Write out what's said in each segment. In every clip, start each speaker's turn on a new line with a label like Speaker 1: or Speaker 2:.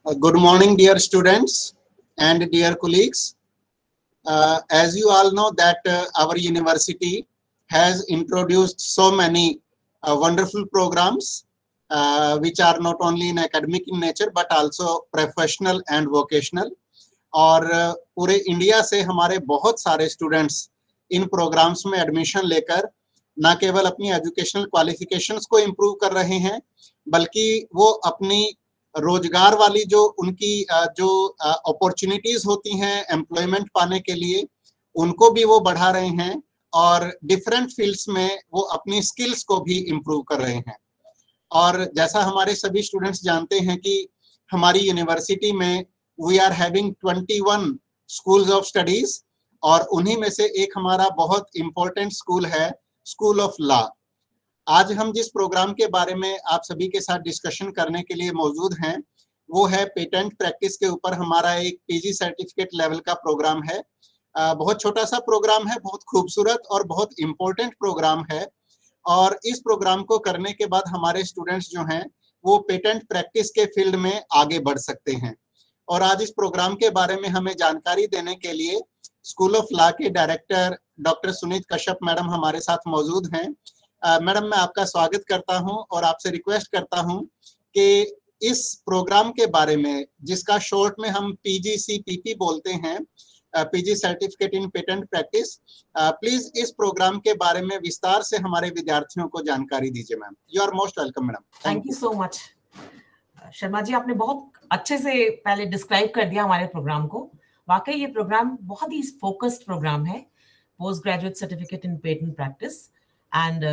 Speaker 1: Good morning, dear students and dear colleagues. As you all know that our university has introduced so many wonderful programs which are not only in academic in nature but also professional and vocational. और पूरे India से हमारे बहुत सारे students in programmes में admission लेकर न केवल अपनी एजुकेशनल क्वालिफिकेशंस को इम्प्रूव कर रहे हैं बल्कि वो अपनी रोजगार वाली जो उनकी जो अपॉर्चुनिटीज होती हैं एम्प्लॉयमेंट पाने के लिए उनको भी वो बढ़ा रहे हैं और डिफरेंट फील्ड्स में वो अपनी स्किल्स को भी इम्प्रूव कर रहे हैं। और जैसा हमारे सभी स्टूडेंट्स जानते हैं कि हमारी यूनिवर्सिटी में we are having 21 schools of studies और उन्हीं में से एक हमारा बहुत इम्पोर्टेंट स्कूल है स्कूल ऑफ लॉ। आज हम जिस प्रोग्राम के बारे में आप सभी के साथ डिस्कशन करने के लिए मौजूद हैं वो है पेटेंट प्रैक्टिस के ऊपर हमारा एक पीजी सर्टिफिकेट लेवल का प्रोग्राम है। बहुत छोटा सा प्रोग्राम है, बहुत खूबसूरत और बहुत इम्पोर्टेंट प्रोग्राम है और इस प्रोग्राम को करने के बाद हमारे स्टूडेंट्स जो हैं वो पेटेंट प्रैक्टिस के फील्ड में आगे बढ़ सकते हैं। और आज इस प्रोग्राम के बारे में हमें जानकारी देने के लिए स्कूल ऑफ लॉ के director doctor Sunit Kashyap madam हमारे साथ मौजूद हैं। मैडम मैं आपका स्वागत करता हूं और आपसे रिक्वेस्ट करता हूं कि इस प्रोग्राम के बारे में जिसका शॉर्ट में हम PGCPP बोलते हैं, PG certificate in patent practice, please इस प्रोग्राम के बारे में विस्तार से हमारे विद्यार्थियों को जानकारी दीजिए ma'am. You are most welcome madam.
Speaker 2: Thank you so much Sharma ji, आपने बहुत अच्छे से पहले डिस्क्राइब कर दिया हमारे प्रोग्राम को। वाकई ये प्रोग्राम बहुत ही फोकस्ड प्रोग्राम है, post graduate certificate in patent practice. And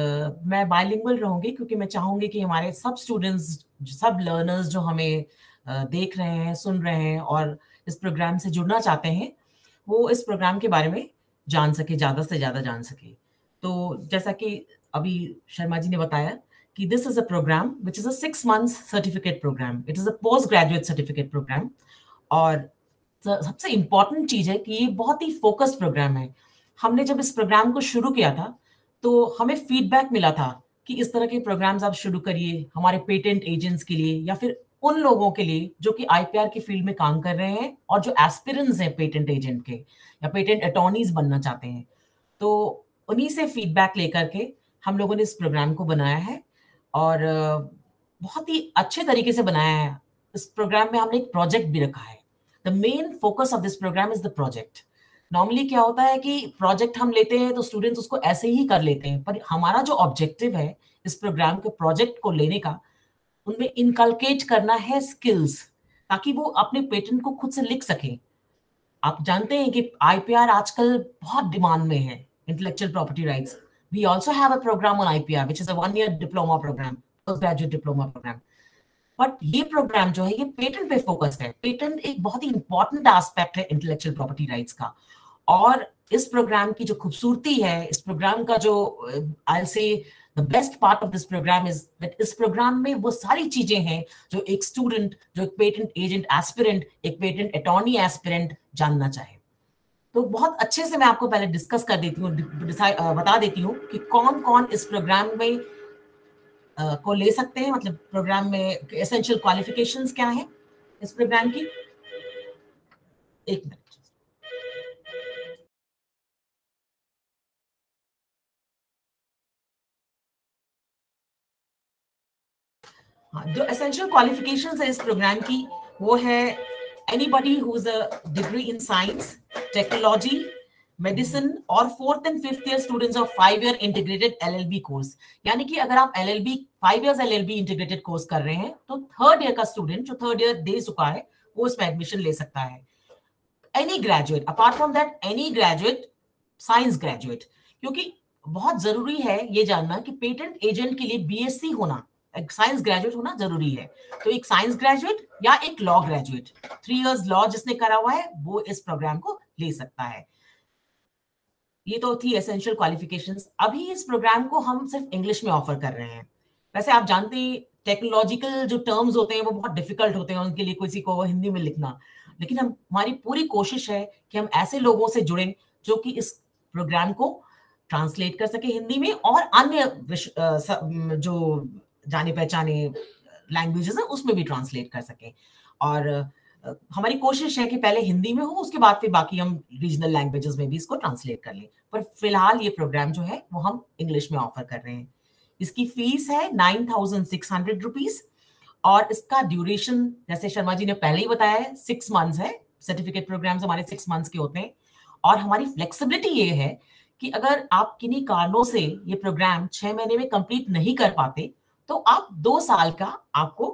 Speaker 2: मैं बाइलिंगुअल रहूंगी क्योंकि मैं चाहूंगी कि हमारे सब स्टूडेंट्स, सब लर्नर्स जो हमें देख रहे हैं, सुन रहे हैं और इस प्रोग्राम से जुड़ना चाहते हैं वो इस प्रोग्राम के बारे में जान सके, ज़्यादा से ज़्यादा जान सके। तो जैसा कि अभी शर्मा जी ने बताया कि this is a programme which is a 6 months certificate programme, it is a post graduate certificate programme. और सबसे इम्पॉर्टेंट चीज़ है कि ये बहुत ही फोकस्ड प्रोग्राम है। हमने जब इस प्रोग्राम को शुरू किया था तो हमें फीडबैक मिला था कि इस तरह के प्रोग्राम्स आप शुरू करिए हमारे पेटेंट एजेंट्स के लिए या फिर उन लोगों के लिए जो कि आईपीआर की फील्ड में काम कर रहे हैं और जो एस्पिरेंट्स हैं पेटेंट एजेंट के या पेटेंट अटॉर्नीज बनना चाहते हैं। तो उन्हीं से फीडबैक लेकर के हम लोगों ने इस प्रोग्राम को बनाया है और बहुत ही अच्छे तरीके से बनाया है। इस प्रोग्राम में हमने एक प्रोजेक्ट भी रखा है। The main focus of this programme is the project. Normally क्या होता है कि प्रोजेक्ट हम लेते हैं तो स्टूडेंट्स उसको ऐसे ही कर लेते हैं, पर हमारा जो ऑब्जेक्टिव है इस प्रोग्राम के प्रोजेक्ट को लेने का, उनमें इनकलकेट करना है स्किल्स, ताकि वो अपने पेटेंट को खुद से लिख सकें। आप जानते हैं कि आईपीआर आजकल बहुत डिमांड में है, intellectual property rights. We also have a programme on IPR which is a 1 year diploma programme, post graduate diploma programme. But ये प्रोग्राम जो है ये पेटेंट पे फोकस्ड है। पेटेंट एक बहुत ही इंपॉर्टेंट एस्पेक्ट है इंटेलेक्चुअल प्रॉपर्टी राइट्स का। और इस प्रोग्राम की जो खूबसूरती है, इस प्रोग्राम का जो I say the best part of this programme is that इस प्रोग्राम में वो सारी चीजें हैं जो एक स्टूडेंट, जो एक पेटेंट एजेंट एस्पिरेंट, एक पेटेंट अटॉर्नी एस्पिरेंट जानना चाहे। तो बहुत अच्छे से मैं आपको पहले डिस्कस कर देती हूँ, बता देती हूँ कि कौन कौन इस प्रोग्राम में को ले सकते हैं, मतलब प्रोग्राम में एसेंशियल क्वालिफिकेशंस क्या है इस प्रोग्राम की। एक मिनट। जो एसेंशियल क्वालिफिकेशंस है इस प्रोग्राम की वो है anybody who is a degree in science, technology, medicine और 4th and 5th year students of 5 year integrated LLB course. यानी कि अगर आप LLB 5 years LLB integrated course कर रहे हैं तो 3rd year का स्टूडेंट जो 3rd year दे चुका है वो इसमें एडमिशन ले सकता है। Any graduate, apart from that any graduate, science graduate, क्योंकि बहुत जरूरी है ये जानना कि पेटेंट एजेंट के लिए BSc होना, एक साइंस ग्रेजुएट होना जरूरी है। तो एक साइंस ग्रेजुएट या एक लॉ ग्रेजुएट, 3 years लॉ जिसने करा हुआ है वो इस प्रोग्राम को ले सकता है। ये तो थी एसेंशियल क्वालिफिकेशंस। अभी इस प्रोग्राम को हम सिर्फ इंग्लिश में ऑफर कर रहे हैं। वैसे आप जानते हैं टेक्नोलॉजिकल जो टर्म्स होते हैं वो बहुत डिफिकल्ट होते हैं उनके लिए, किसी को हिंदी में लिखना, लेकिन हमारी पूरी कोशिश है कि हम ऐसे लोगों से जुड़ें जो कि इस प्रोग्राम को ट्रांसलेट कर सके हिंदी में और अन्य जो जाने पहचाने लैंग्वेजेस हैं उसमें भी ट्रांसलेट कर सके। और हमारी कोशिश है कि पहले हिंदी में हो, उसके बाद फिर बाकी हम रीजनल लैंग्वेजेस में भी इसको ट्रांसलेट कर लें, पर फिलहाल ये प्रोग्राम जो है वो हम इंग्लिश में ऑफर कर रहे हैं। इसकी फीस है 9,600 रुपीज और इसका ड्यूरेशन जैसे शर्मा जी ने पहले ही बताया है 6 मंथ्स है। सर्टिफिकेट प्रोग्राम्स हमारे 6 मंथ्स के होते हैं और हमारी फ्लेक्सिबिलिटी ये है कि अगर आप किन्हीं कारणों से ये प्रोग्राम 6 महीने में कंप्लीट नहीं कर पाते तो आप 2 साल का आपको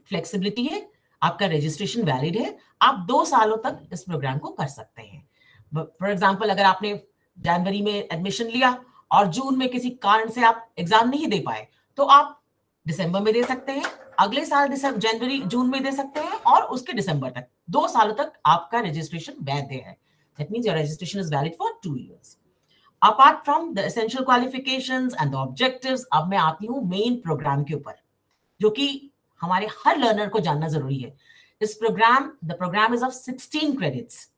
Speaker 2: फ्लेक्सिबिलिटी है, आपका रजिस्ट्रेशन वैलिड है, आप 2 सालों तक इस प्रोग्राम को कर सकते हैं। फॉर एग्जाम्पल अगर आपने जनवरी में एडमिशन लिया और जून में किसी कारण से आप एग्जाम नहीं दे पाए तो आप दिसंबर में दे सकते हैं, अगले साल जनवरी जून में दे सकते हैं और उसके दिसंबर तक 2 सालों तक आपका रजिस्ट्रेशन वैध है। That means your registration is valid for 2 years। Apart from the essential qualifications and the objectives, अब मैं आती हूँ मेन प्रोग्राम के ऊपर जो कि हमारे हर लर्नर को जानना जरूरी है। The programme is of 16 credits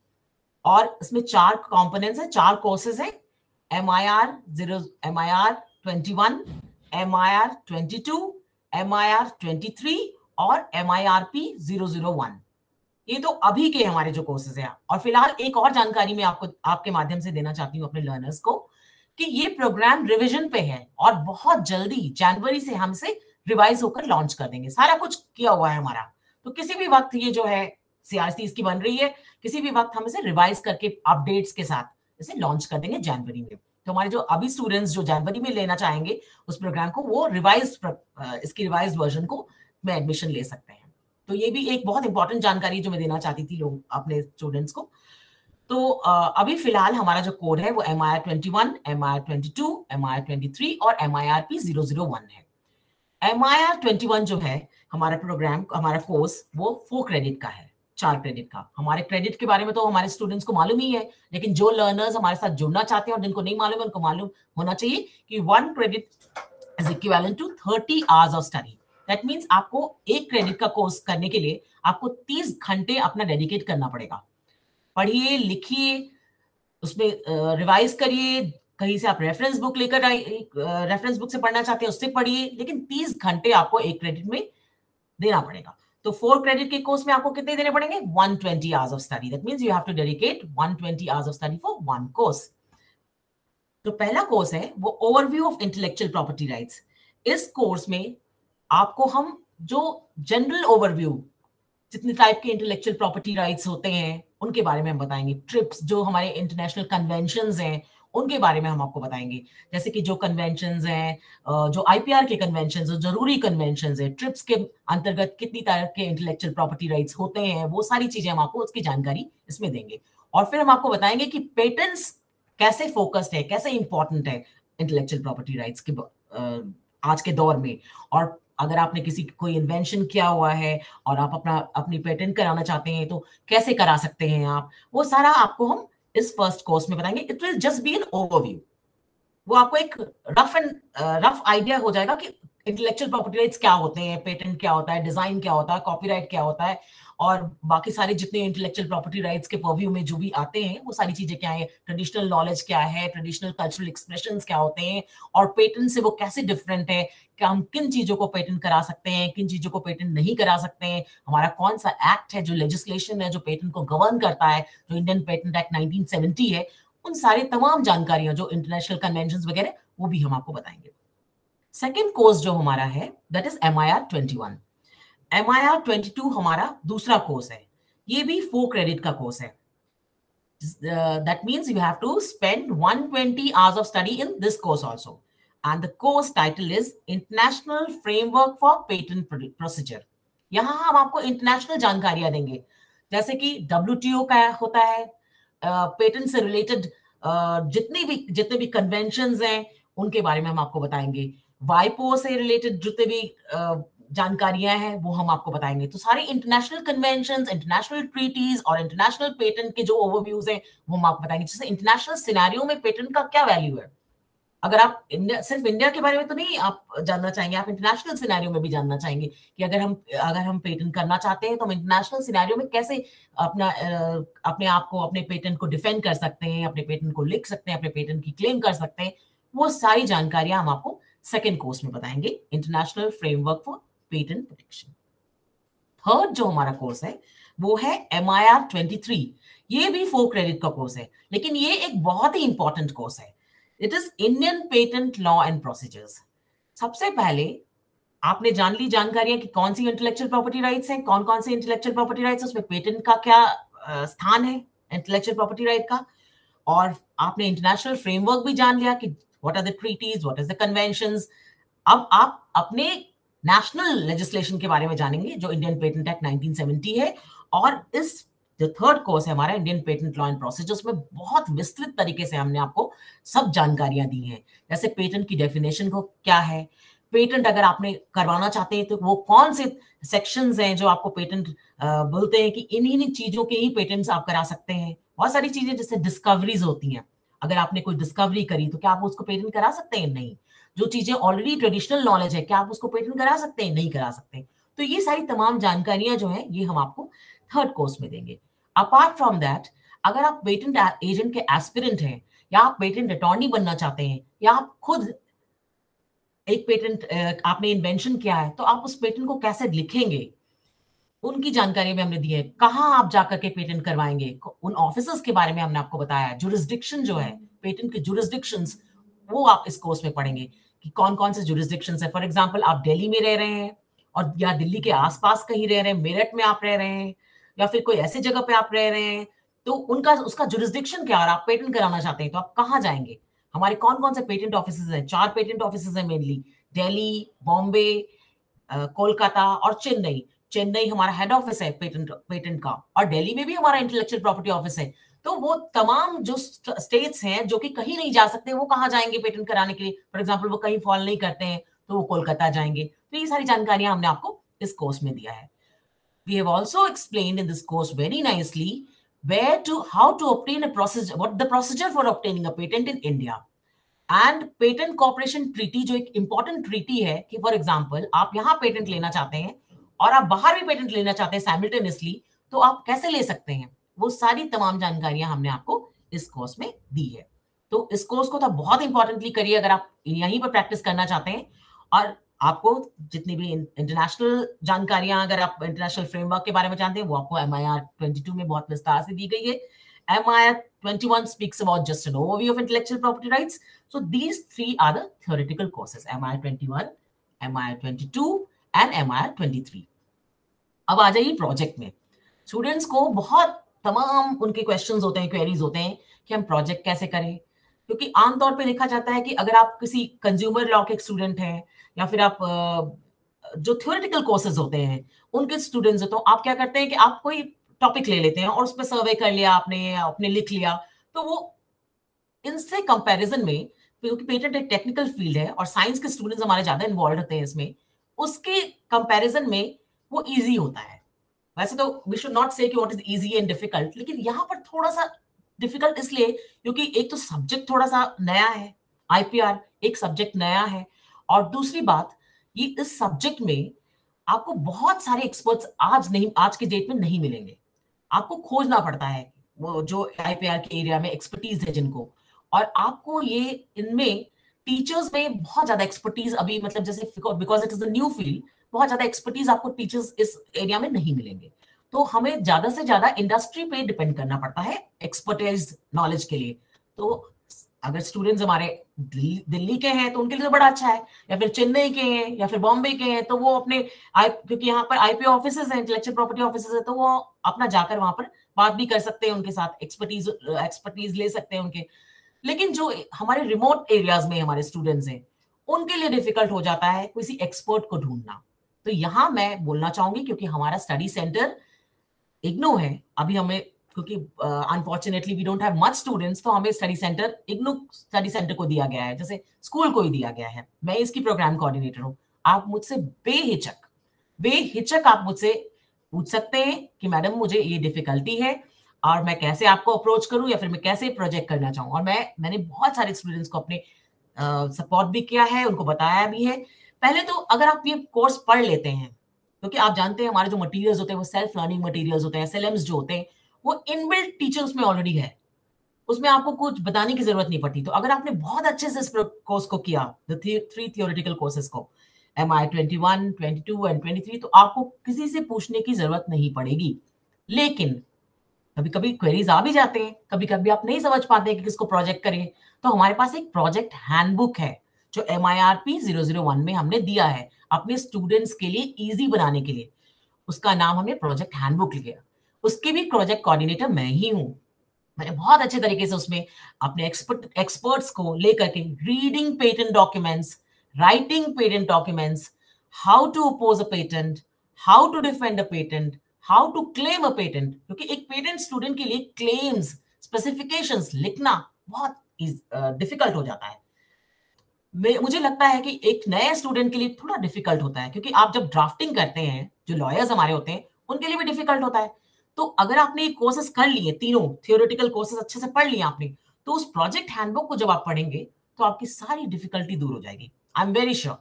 Speaker 2: और इसमें 4 कंपोनेंट्स हैं, 4 कोर्सेज हैं, MIR 21, MIR 22, MIR 23 और MIRP 001। ये तो अभी के हमारे जो कोर्सेज हैं। और फिलहाल एक और जानकारी मैं आपके माध्यम से देना चाहती हूँ अपने लर्नर्स को कि ये प्रोग्राम रिवीजन पे है और बहुत जल्दी जनवरी से हम इसे रिवाइज होकर लॉन्च कर देंगे। सारा कुछ किया हुआ है हमारा, तो किसी भी वक्त ये जो है CRC इसकी बन रही है, किसी भी वक्त हम इसे रिवाइज करके अपडेट्स के साथ इसे लॉन्च कर देंगे जनवरी में। तो हमारे जो अभी स्टूडेंट्स जो जनवरी में लेना चाहेंगे उस प्रोग्राम को, वो इसकी रिवाइज वर्जन को में एडमिशन ले सकते हैं। तो ये भी एक बहुत इंपॉर्टेंट जानकारी जो मैं देना चाहती थी लोग अपने स्टूडेंट्स को। तो अभी फिलहाल हमारा जो कोड है वो MIR 21, MIR 22, MIR 23 और MIRP 001 है। MIR 21 जो है हमारा प्रोग्राम, हमारा कोर्स, वो 4 क्रेडिट का है, 4 क्रेडिट का। हमारे क्रेडिट के बारे में तो हमारे स्टूडेंट्स को मालूम ही है, लेकिन जो लर्नर्स हमारे साथ जुड़ना चाहते हैं और जिनको नहीं मालूम है उनको मालूम होना चाहिए कि 1 credit is equivalent to 30 hours of study. That means आपको 1 क्रेडिट का कोर्स करने के लिए आपको 30 घंटे अपना डेडिकेट करना पड़ेगा। पढ़िए, लिखिए, उसमें रिवाइज करिए, कहीं से आप रेफरेंस बुक लेकर रेफरेंस बुक से पढ़ना चाहते हैं उससे पढ़िए, लेकिन 30 घंटे आपको 1 क्रेडिट में देना पड़ेगा। तो 4 क्रेडिट के कोर्स में आपको कितने देने पड़ेंगे? 120 hours of study. That means you have to dedicate 120 hours of study for 1 course. तो पहला कोर्स है वो overview of intellectual property rights. इस कोर्स में आपको हम जो जनरल ओवरव्यू, जितने टाइप के इंटेलेक्चुअल प्रॉपर्टी राइट्स होते हैं उनके बारे में हम बताएंगे। ट्रिप्स, जो हमारे इंटरनेशनल कन्वेंशंस हैं उनके बारे में हम आपको बताएंगे, जैसे कि जो कन्वेंशंस हैं, जो IPR के कन्वेंशंस, जो जरूरी कन्वेंशंस हैं, ट्रिप्स के अंतर्गत कितनी तरह के इंटेलेक्चुअल प्रॉपर्टी राइट्स होते हैं, वो सारी चीजें हम आपको उसकी जानकारी इसमें देंगे। और फिर हम आपको बताएंगे कि पेटेंट्स कैसे फोकस्ड है, कैसे इंपॉर्टेंट है इंटेलेक्चुअल प्रॉपर्टी राइट्स के आज के दौर में। और अगर आपने कोई इन्वेंशन किया हुआ है और आप अपनी पेटेंट कराना चाहते हैं तो कैसे करा सकते हैं आप, वो सारा आपको हम इस फर्स्ट कोर्स में बताएंगे। It will just be an overview. वो आपको एक रफ आइडिया हो जाएगा कि इंटेलेक्चुअल प्रॉपर्टी राइट्स क्या होते हैं, पेटेंट क्या होता है, डिजाइन क्या होता है, कॉपीराइट क्या होता है, और बाकी सारे जितने इंटेलेक्चुअल प्रॉपर्टी राइट्स के परव्यू में जो भी आते हैं वो सारी चीजें क्या है, ट्रेडिशनल नॉलेज क्या है, ट्रेडिशनल कल्चरल एक्सप्रेशंस क्या होते हैं, और पेटेंट से वो कैसे डिफरेंट है, कि हम किन चीजों को पेटेंट करा सकते हैं, किन चीजों को पेटेंट नहीं करा सकते हैं, हमारा कौन सा एक्ट है, जो लेजिस्लेशन है जो पेटेंट को गवर्न करता है, जो इंडियन पेटेंट एक्ट 1970 है, उन सारी तमाम जानकारियां जो इंटरनेशनल कन्वेंशंस वगैरह वो भी हम आपको बताएंगे। सेकेंड कोर्स जो हमारा है दैट इज MIR 21। MIR 22 हमारा दूसरा कोर्स है, ये भी 4 क्रेडिट का कोर्स है। That means you have to spend 120 hours of study in this course also. And the course title is International Framework for Patent Procedure. यहाँ हम आपको इंटरनेशनल जानकारियां देंगे, जैसे कि WTO का होता है, पेटेंट से रिलेटेड जितने भी कन्वेंशंस हैं उनके बारे में हम आपको बताएंगे। WIPO से रिलेटेड जितने भी जानकारियां हैं वो हम आपको बताएंगे। तो सारे इंटरनेशनल कन्वेंशंस, इंटरनेशनल ट्रीटीज और इंटरनेशनल पेटेंट के जो ओवरव्यूज हैं वो हम आपको बताएंगे। जैसे इंटरनेशनल सिनेरियो में पेटेंट का क्या वैल्यू है, अगर आप सिर्फ इंडिया के बारे में तो नहीं आप जानना चाहेंगे, आप इंटरनेशनल सिनेरियो में भी जानना चाहेंगे कि अगर हम पेटेंट करना चाहते हैं तो हम इंटरनेशनल सिनेरियो में कैसे अपने आप को, अपने पेटेंट को डिफेंड कर सकते हैं, अपने पेटेंट को लिख सकते हैं, अपने पेटेंट की क्लेम कर सकते हैं। वो सारी जानकारियां हम आपको सेकेंड कोर्स में बताएंगे, international framework for patent protection. Third जो हमारा कोर्स है वो है MIR 23। ये भी 4 क्रेडिट का कोर्स है, लेकिन ये एक बहुत ही इंपॉर्टेंट कोर्स है। It is Indian patent law and procedures. सबसे पहले आपने जान ली जानकारियां कि कौन सी इंटेलेक्चुअल प्रॉपर्टी राइट्स हैं, कौन कौन से इंटेलेक्चुअल प्रॉपर्टी राइट्स, उसमें पेटेंट का क्या स्थान है इंटेलेक्चुअल प्रॉपर्टी राइट का, और आपने इंटरनेशनल फ्रेमवर्क भी जान लिया कि what are the treaties, what is the conventions. अब आप अपने नेशनल लेजिस्लेशन के बारे में जानेंगे जो इंडियन पेटेंट एक्ट 1970 है। और इस जो थर्ड कोर्स है हमारा Indian patent law and procedures में बहुत विस्तृत तरीके से हमने आपको सब जानकारियां दी हैं, जैसे पेटेंट की डेफिनेशन को क्या है, पेटेंट अगर आपने करवाना चाहते हैं तो वो कौन से सेक्शंस हैं जो आपको पेटेंट बोलते हैं कि इन्हीं चीजों के ही पेटेंट्स आप करा सकते हैं। बहुत सारी चीजें जैसे डिस्कवरीज होती हैं, अगर आपने कोई डिस्कवरी करी तो क्या आप उसको पेटेंट करा सकते हैं? नहीं। जो चीजें ऑलरेडी ट्रेडिशनल नॉलेज है, क्या आप उसको पेटेंट करा सकते हैं? नहीं करा सकते। तो ये सारी तमाम जानकारियां जो है ये हम आपको थर्ड कोर्स में देंगे। अपार्ट फ्रॉम दैट, अगर आप पेटेंट एजेंट के एस्पिरेंट हैं, या आप पेटेंट अटॉर्नी बनना चाहते हैं, या आप खुद एक पेटेंट आपने इन्वेंशन किया है, तो आप उस पेटेंट को कैसे लिखेंगे, उनकी जानकारी में हमने दी है। कहाँ आप जाकर के पेटेंट करवाएंगे, उन ऑफिसर्स के बारे में हमने आपको बताया। जुरिस्डिक्शन जो है, पेटेंट के जुरिस्डिक्शंस, वो आप इस कोर्स में पढ़ेंगे कि कौन कौन से जुरिस्डिक्शंस है। फॉर एग्जांपल, आप दिल्ली में रह रहे हैं और या दिल्ली के आसपास कहीं रह रहे हैं, मेरठ में आप रह रहे हैं, या फिर कोई ऐसी जगह पे आप रह रहे हैं, तो उनका उसका जुरिस्डिक्शन क्या, और आप पेटेंट कराना चाहते हैं तो आप कहाँ जाएंगे। हमारे कौन कौन से पेटेंट ऑफिसेज हैं? 4 पेटेंट ऑफिसेज हैं मेनली, दिल्ली, बॉम्बे, कोलकाता और चेन्नई। चेन्नई हमारा हेड ऑफिस है पेटेंट का, और दिल्ली में भी हमारा इंटेलेक्चुअल प्रॉपर्टी ऑफिस है। तो वो तमाम जो स्टेट्स हैं जो कि कहीं नहीं जा सकते, वो कहाँ जाएंगे पेटेंट कराने के लिए? फॉर एग्जांपल, वो कहीं फॉल नहीं करते हैं तो वो कोलकाता जाएंगे। तो ये सारी जानकारियां हमने आपको इस कोर्स में दिया है। We have also explained in this course very nicely how to obtain a procedure, what the procedure for obtaining a patent in India. And patent corporation treaty जो एक इंपॉर्टेंट ट्रीटी है कि फॉर एग्जांपल आप यहाँ patent लेना चाहते हैं और आप बाहर भी पेटेंट लेना चाहते हैं साइमल्टेनियसली, तो आप कैसे ले सकते हैं? वो सारी तमाम जानकारियां हमने आपको इस कोर्स में दी है। तो इस कोर्स को तो बहुत इंपॉर्टेंटली करिए अगर आप यहीं पर प्रैक्टिस करना चाहते हैं। और आपको जितनी भी इंटरनेशनल जानकारियां, अगर आप इंटरनेशनल फ्रेमवर्क के बारे में जानते हैं, वो आपको MIR 22 में बहुत विस्तार से दी गई है। MIR 21 speaks about just an overview of intellectual property rights. So these 3 are the theoretical courses: MIR 21, MIR 22 and MIR 23. अब आ जाइए प्रोजेक्ट में। स्टूडेंट्स को बहुत तमाम उनके क्वेश्चंस होते हैं, क्वेरीज होते हैं कि हम प्रोजेक्ट कैसे करें, क्योंकि आमतौर पे देखा जाता है कि अगर आप किसी कंज्यूमर लॉ के स्टूडेंट हैं, या फिर आप जो थ्योरेटिकल कोर्सेज होते हैं उनके स्टूडेंट्स हैं, तो आप क्या करते हैं कि आप कोई टॉपिक ले लेते हैं और उस पर सर्वे कर लिया, आपने लिख लिया। तो वो इनसे कंपैरिजन में, क्योंकि पेटेंट एक टेक्निकल फील्ड है और साइंस के स्टूडेंट्स हमारे ज्यादा इन्वॉल्व होते हैं इसमें, उसके कंपैरिजन में वो इजी होता है। वैसे तो वी शुड नॉट से कि what is easy and difficult, लेकिन यहाँ पर थोड़ा सा डिफिकल्ट इसलिए क्योंकि एक तो सब्जेक्ट थोड़ा सा नया है, IPR एक सब्जेक्ट नया है, और दूसरी बात ये इस सब्जेक्ट में आपको बहुत सारे एक्सपर्ट्स आज के डेट में नहीं मिलेंगे। आपको खोजना पड़ता है वो जो IPR के एरिया में एक्सपर्टीज है जिनको, और आपको ये इनमें टीचर्स में बहुत ज्यादा एक्सपर्टीज अभी, मतलब जैसे because it is a new field, बहुत ज्यादा एक्सपर्टीज आपको टीचर्स इस एरिया में नहीं मिलेंगे। तो हमें ज्यादा से ज्यादा इंडस्ट्री पे डिपेंड करना पड़ता है एक्सपर्टाइज नॉलेज के लिए। तो अगर स्टूडेंट्स हमारे दिल्ली के हैं तो उनके लिए तो बड़ा अच्छा है, या फिर चेन्नई के हैं या फिर बॉम्बे के हैं, तो वो अपने क्योंकि यहाँ पर IPR ऑफिसेज हैं, इंटेलेक्चुअल प्रॉपर्टी ऑफिसेज है, तो वो अपना जाकर वहां पर बात भी कर सकते हैं उनके साथ, एक्सपर्टीज ले सकते हैं उनके। लेकिन जो हमारे रिमोट एरियाज में हमारे स्टूडेंट्स हैं उनके लिए डिफिकल्ट हो जाता है किसी एक्सपर्ट को ढूंढना। तो यहाँ मैं बोलना चाहूंगी, क्योंकि हमारा स्टडी सेंटर इग्नू है, अभी हमें क्योंकि unfortunately we don't have much students, तो हमें study centre IGNOU study centre को दिया गया है, जैसे स्कूल को ही दिया गया है। मैं इसकी प्रोग्राम कोऑर्डिनेटर हूँ। आप मुझसे बेहिचक आप मुझसे पूछ सकते हैं कि मैडम मुझे ये डिफिकल्टी है और मैं कैसे आपको अप्रोच करूं, या फिर मैं कैसे प्रोजेक्ट करना चाहूँ। और मैंने बहुत सारे स्टूडेंट्स को अपने सपोर्ट भी किया है, उनको बताया भी है। पहले तो अगर आप ये कोर्स पढ़ लेते हैं, क्योंकि आप जानते हैं हमारे जो मटेरियल्स होते हैं वो सेल्फ लर्निंग मटेरियल्स होते हैं, SLMs जो होते हैं वो इनबिल्ट टीचर्स में ऑलरेडी है, उसमें आपको कुछ बताने की जरूरत नहीं पड़ती। तो अगर आपने बहुत अच्छे से इस कोर्स को किया, द 3 थियोरेटिकल कोर्सेज को, MI 21, 22 एंड 23, तो आपको किसी से पूछने की जरूरत नहीं पड़ेगी। लेकिन कभी कभी क्वेरीज आ भी जाते हैं, कभी कभी आप नहीं समझ पाते कि किसको प्रोजेक्ट करें, तो हमारे पास एक प्रोजेक्ट हैंडबुक है जो MIRP 001 में हमने दिया है अपने स्टूडेंट्स के लिए इजी बनाने के लिए। उसका नाम हमने प्रोजेक्ट हैंडबुक लिया। उसके भी प्रोजेक्ट कोऑर्डिनेटर मैं ही हूँ। मैंने बहुत अच्छे तरीके से उसमें अपने एक्सपर्ट्स को लेकर के reading patent documents, writing patent documents, how to oppose a patent, how to defend a patent, how to claim a patent, क्योंकि एक पेटेंट स्टूडेंट के लिए क्लेम्स, स्पेसिफिकेशंस लिखना बहुत डिफिकल्ट हो जाता है। मुझे लगता है कि एक नए स्टूडेंट के लिए थोड़ा डिफिकल्ट होता है, क्योंकि आप जब ड्राफ्टिंग करते हैं, जो लॉयर्स हमारे होते हैं उनके लिए भी डिफिकल्ट होता है। तो अगर आपने ये कोर्सेज कर लिए, तीनों थियोरेटिकल कोर्सेज अच्छे से पढ़ लिए आपने, तो उस प्रोजेक्ट हैंडबुक को जब आप पढ़ेंगे तो आपकी सारी डिफिकल्टी दूर हो जाएगी। I am very sure,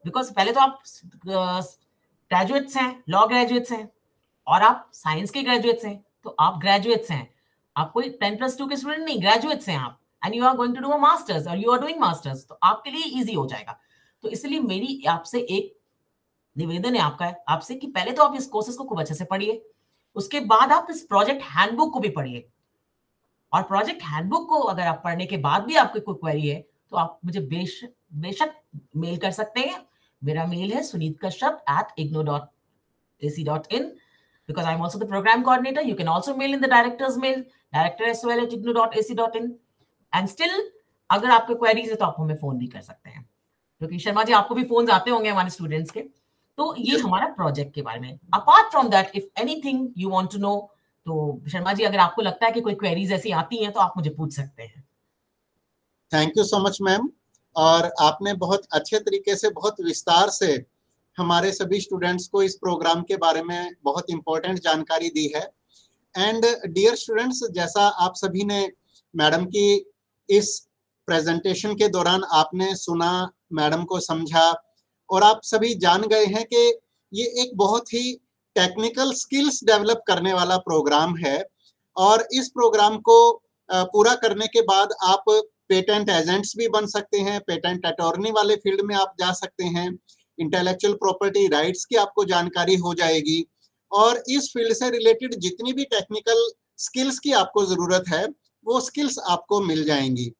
Speaker 2: because पहले तो आप ग्रेजुएट्स हैं, लॉ ग्रेजुएट्स हैं, और आप साइंस के ग्रेजुएट्स हैं, तो आप ग्रेजुएट्स हैं, आप कोई 10+2 के स्टूडेंट नहीं, ग्रेजुएट्स हैं आप, and you are going to do a masters और यू आर डूइंग मास्टर्स, तो आपके लिए इजी हो जाएगा। तो इसलिए मेरी आपसे एक निवेदन है आपसे कि पहले तो आप इस कोर्सेज को खूब अच्छे से पढ़िए, उसके बाद आप इस प्रोजेक्ट हैंडबुक को भी पढ़िए, और प्रोजेक्ट हैंडबुक को अगर आप पढ़ने के बाद भी आपकी कोई क्वेरी है तो आप मुझे बेशक मेल कर सकते हैं। मेरा मेल है sunitkasyap@igno.ac.in, because I'm also the program coordinator. You can also mail in the director's mail, director@igno.ac.in, and still अगर आपके क्वेरीज है तो आप हमें फोन भी कर सकते हैं, क्योंकि शर्मा जी आपको भी फोन आते होंगे हमारे स्टूडेंट्स के। तो ये हमारा प्रोजेक्ट के बारे में। Apart from that, if anything you want to know, तो शर्मा जी अगर आपको लगता है कि कोई क्वेरीज ऐसी आती हैं तो आप मुझे पूछ सकते हैं।
Speaker 1: Thank you so much ma'am, और आपने बहुत अच्छे तरीके से, बहुत विस्तार से हमारे सभी स्टूडेंट्स को इस प्रोग्राम के बारे में बहुत इंपॉर्टेंट जानकारी दी है। एंड डियर स्टूडेंट्स, जैसा आप सभी ने मैडम की इस प्रेजेंटेशन के दौरान आपने सुना, मैडम को समझा, और आप सभी जान गए हैं कि ये एक बहुत ही टेक्निकल स्किल्स डेवलप करने वाला प्रोग्राम है। और इस प्रोग्राम को पूरा करने के बाद आप पेटेंट एजेंट्स भी बन सकते हैं, पेटेंट अटॉर्नी वाले फील्ड में आप जा सकते हैं, इंटेलेक्चुअल प्रॉपर्टी राइट्स की आपको जानकारी हो जाएगी, और इस फील्ड से रिलेटेड जितनी भी टेक्निकल स्किल्स की आपको जरूरत है वो स्किल्स आपको मिल जाएंगी।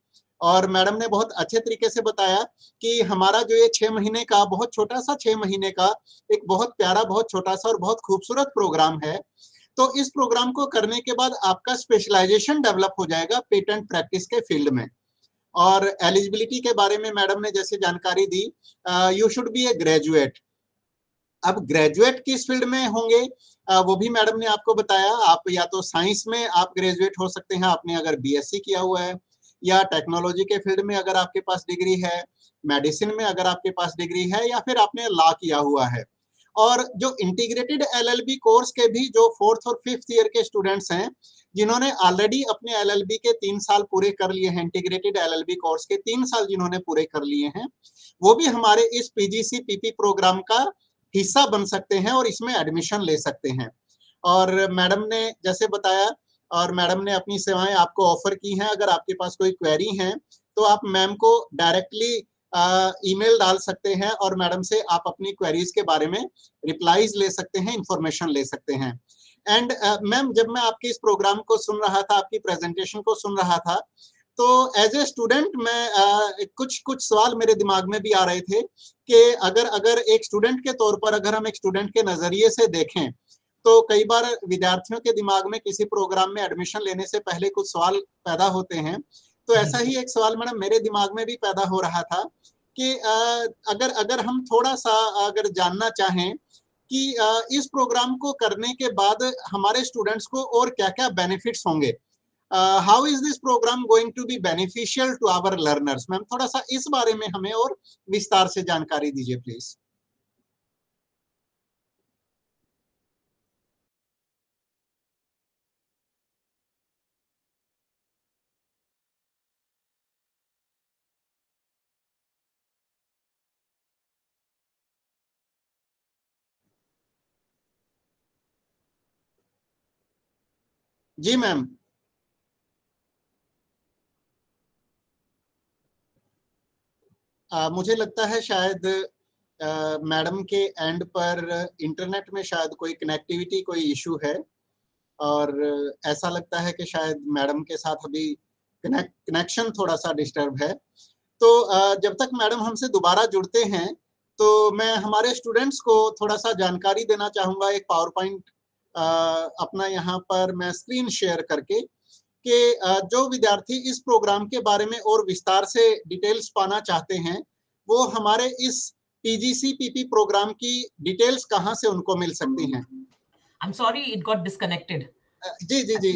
Speaker 1: और मैडम ने बहुत अच्छे तरीके से बताया कि हमारा जो ये 6 महीने का बहुत छोटा सा 6 महीने का एक बहुत प्यारा, बहुत छोटा सा और बहुत खूबसूरत प्रोग्राम है। तो इस प्रोग्राम को करने के बाद आपका स्पेशलाइजेशन डेवलप हो जाएगा पेटेंट प्रैक्टिस के फील्ड में। और एलिजिबिलिटी के बारे में मैडम ने जैसे जानकारी दी, you should be a graduate. अब ग्रेजुएट किस फील्ड में होंगे वो भी मैडम ने आपको बताया। आप या तो साइंस में आप ग्रेजुएट हो सकते हैं, आपने अगर बीएससी किया हुआ है, या टेक्नोलॉजी के फील्ड में अगर आपके पास डिग्री है, मेडिसिन में अगर आपके पास डिग्री है, या फिर आपने लॉ किया हुआ है। और जो इंटीग्रेटेड एलएलबी कोर्स के भी जो 4th और 5th ईयर के स्टूडेंट्स हैं, जिन्होंने ऑलरेडी अपने एलएलबी के 3 साल पूरे कर लिए हैं, इंटीग्रेटेड एलएलबी कोर्स के 3 साल जिन्होंने पूरे कर लिए हैं, वो भी हमारे इस पीजीसी पीपी प्रोग्राम का हिस्सा बन सकते हैं और इसमें एडमिशन ले सकते हैं। और मैडम ने जैसे बताया, और मैडम ने अपनी सेवाएं आपको ऑफर की हैं। अगर आपके पास कोई क्वेरी है तो आप मैम को डायरेक्टली ईमेल डाल सकते हैं, और मैडम से आप अपनी क्वेरीज के बारे में रिप्लाईज ले सकते हैं, इंफॉर्मेशन ले सकते हैं। एंड मैम, जब मैं आपके इस प्रोग्राम को सुन रहा था, आपकी प्रेजेंटेशन को सुन रहा था, तो एज ए स्टूडेंट मैं कुछ सवाल मेरे दिमाग में भी आ रहे थे कि अगर एक स्टूडेंट के तौर पर, अगर हम एक स्टूडेंट के नजरिए से देखें, तो कई बार विद्यार्थियों के दिमाग में किसी प्रोग्राम में एडमिशन लेने से पहले कुछ सवाल पैदा होते हैं। तो ऐसा ही एक सवाल मैडम मेरे दिमाग में भी पैदा हो रहा था कि अगर हम थोड़ा सा अगर जानना चाहें कि इस प्रोग्राम को करने के बाद हमारे स्टूडेंट्स को और क्या क्या बेनिफिट्स होंगे, how is this programme going to be beneficial to our learners. Ma'am, थोड़ा सा इस बारे में हमें और विस्तार से जानकारी दीजिए प्लीज। Ji ma'am. मुझे लगता है शायद मैडम के एंड पर इंटरनेट में शायद कोई कनेक्टिविटी कोई इशू है, और ऐसा लगता है कि शायद मैडम के साथ अभी कनेक्शन थोड़ा सा डिस्टर्ब है। तो जब तक मैडम हमसे दोबारा जुड़ते हैं तो मैं हमारे स्टूडेंट्स को थोड़ा सा जानकारी देना चाहूँगा। एक पावर पॉइंट अपना यहाँ पर मैं स्क्रीन शेयर करके कि जो विद्यार्थी इस प्रोग्राम के बारे में और विस्तार से डिटेल्स पाना चाहते हैं वो हमारे इस PGCPP प्रोग्राम की डिटेल्स कहाँ से उनको मिल सकती हैं।
Speaker 2: I'm sorry, it got disconnected.
Speaker 1: जी जी जी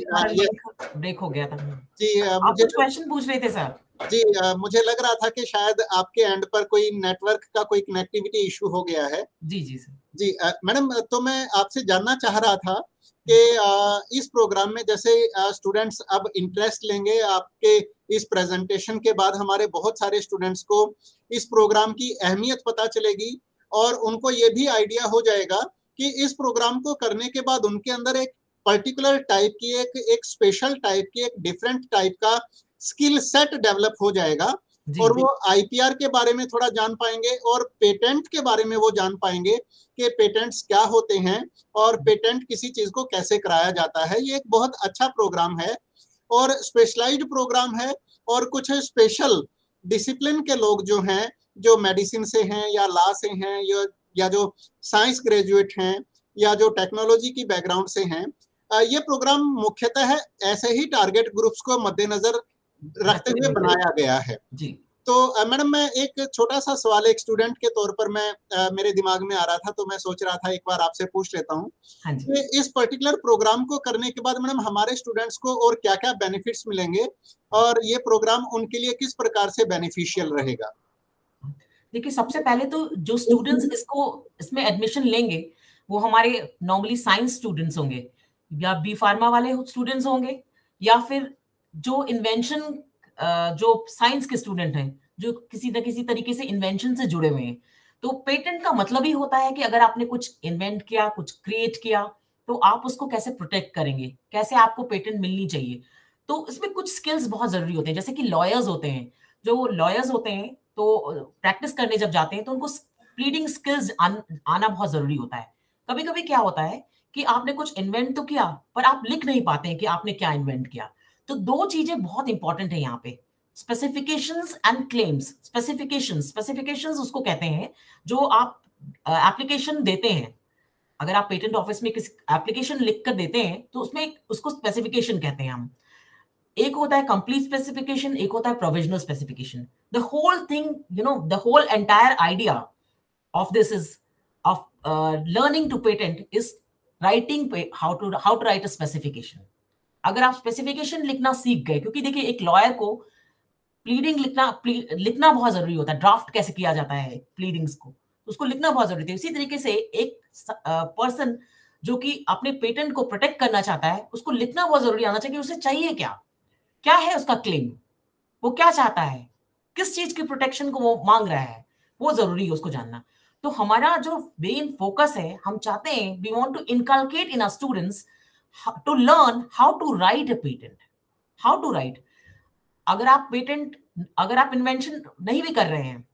Speaker 2: ब्रेक हो गया था
Speaker 1: जी।
Speaker 2: आप कुछ क्वेश्चन पूछ रहे थे सर?
Speaker 1: जी मुझे लग रहा था कि शायद आपके एंड पर कोई नेटवर्क का कोई कनेक्टिविटी इशू हो गया है।
Speaker 2: जी जी सर।
Speaker 1: जी मैडम, तो मैं आपसे जानना चाह रहा था कि इस प्रोग्राम में जैसे स्टूडेंट्स अब इंटरेस्ट लेंगे आपके इस प्रेजेंटेशन के बाद, हमारे बहुत सारे स्टूडेंट्स को इस प्रोग्राम की अहमियत पता चलेगी और उनको ये भी आइडिया हो जाएगा कि इस प्रोग्राम को करने के बाद उनके अंदर एक पर्टिकुलर टाइप की एक स्पेशल टाइप की एक डिफरेंट टाइप का स्किल सेट डेवलप हो जाएगा और वो IPR के बारे में थोड़ा जान पाएंगे और पेटेंट के बारे में वो जान पाएंगे कि पेटेंट्स क्या होते हैं और पेटेंट किसी चीज को कैसे कराया जाता है। ये एक बहुत अच्छा प्रोग्राम है और स्पेशलाइज्ड प्रोग्राम है, और कुछ स्पेशल डिसिप्लिन के लोग जो हैं, जो मेडिसिन से हैं या लॉ से हैं या जो साइंस ग्रेजुएट हैं या जो टेक्नोलॉजी की बैकग्राउंड से हैं, ये प्रोग्राम मुख्यतः ऐसे ही टारगेट ग्रुप्स को मद्देनजर रखते हुए बनाया गया है।
Speaker 2: जी।
Speaker 1: तो मैडम, मैं एक छोटा सा सवाल एक स्टूडेंट के तौर पर मेरे दिमाग में आ रहा था, तो मैं सोच रहा था एक बार आपसे पूछ लेता हूँ कि इस पर्टिकुलर प्रोग्राम को करने के बाद मैडम हमारे स्टूडेंट्स को और क्या क्या बेनिफिट्स मिलेंगे और ये प्रोग्राम उनके लिए किस प्रकार से बेनिफिशियल रहेगा।
Speaker 2: देखिए, सबसे पहले तो जो स्टूडेंट्स इसमें एडमिशन लेंगे वो हमारे नॉर्मली साइंस स्टूडेंट्स होंगे या बी फार्मा वाले स्टूडेंट्स होंगे या फिर जो इन्वेंशन जो साइंस के स्टूडेंट हैं जो किसी न किसी तरीके से इन्वेंशन से जुड़े हुए हैं। तो पेटेंट का मतलब ही होता है कि अगर आपने कुछ इन्वेंट किया, कुछ क्रिएट किया, तो आप उसको कैसे प्रोटेक्ट करेंगे, कैसे आपको पेटेंट मिलनी चाहिए। तो इसमें कुछ स्किल्स बहुत जरूरी होते हैं, जैसे कि लॉयर्स होते हैं। जो लॉयर्स होते हैं तो प्रैक्टिस करने जब जाते हैं तो उनको प्लीडिंग स्किल्स आना बहुत जरूरी होता है। कभी कभी क्या होता है कि आपने कुछ इन्वेंट तो किया पर आप लिख नहीं पाते हैं कि आपने क्या इन्वेंट किया। तो दो चीजें बहुत इंपॉर्टेंट है यहाँ पे, स्पेसिफिकेशंस एंड क्लेम्स। स्पेसिफिकेशंस उसको कहते हैं जो आप एप्लीकेशन देते हैं। अगर आप पेटेंट ऑफिस में किसी एप्लीकेशन लिख कर देते हैं तो उसमें उसको स्पेसिफिकेशन कहते हैं हम। एक होता है कंप्लीट स्पेसिफिकेशन, एक होता है provisional specification. The whole thing, the whole entire idea of this is of learning to patent is writing how to write a specification. अगर आप स्पेसिफिकेशन लिखना सीख गए, क्योंकि देखिए एक लॉयर को प्लीडिंग लिखना बहुत जरूरी होता है। ड्राफ्ट कैसे किया जाता है प्लीडिंग्स को, उसको लिखना बहुत जरूरी है। इसी तरीके से एक पर्सन जो कि अपने पेटेंट को प्रोटेक्ट करना चाहता है, उसको लिखना बहुत जरूरी आना चाहिए। उसे चाहिए क्या है उसका क्लेम, वो क्या चाहता है, किस चीज की प्रोटेक्शन को वो मांग रहा है, वो जरूरी है उसको जानना। तो हमारा जो मेन फोकस है, हम चाहते हैं, we want to inculcate in our students to learn how to write a patent, how to write. अगर आप इन्वेंशन नहीं भी कर रहे हैं,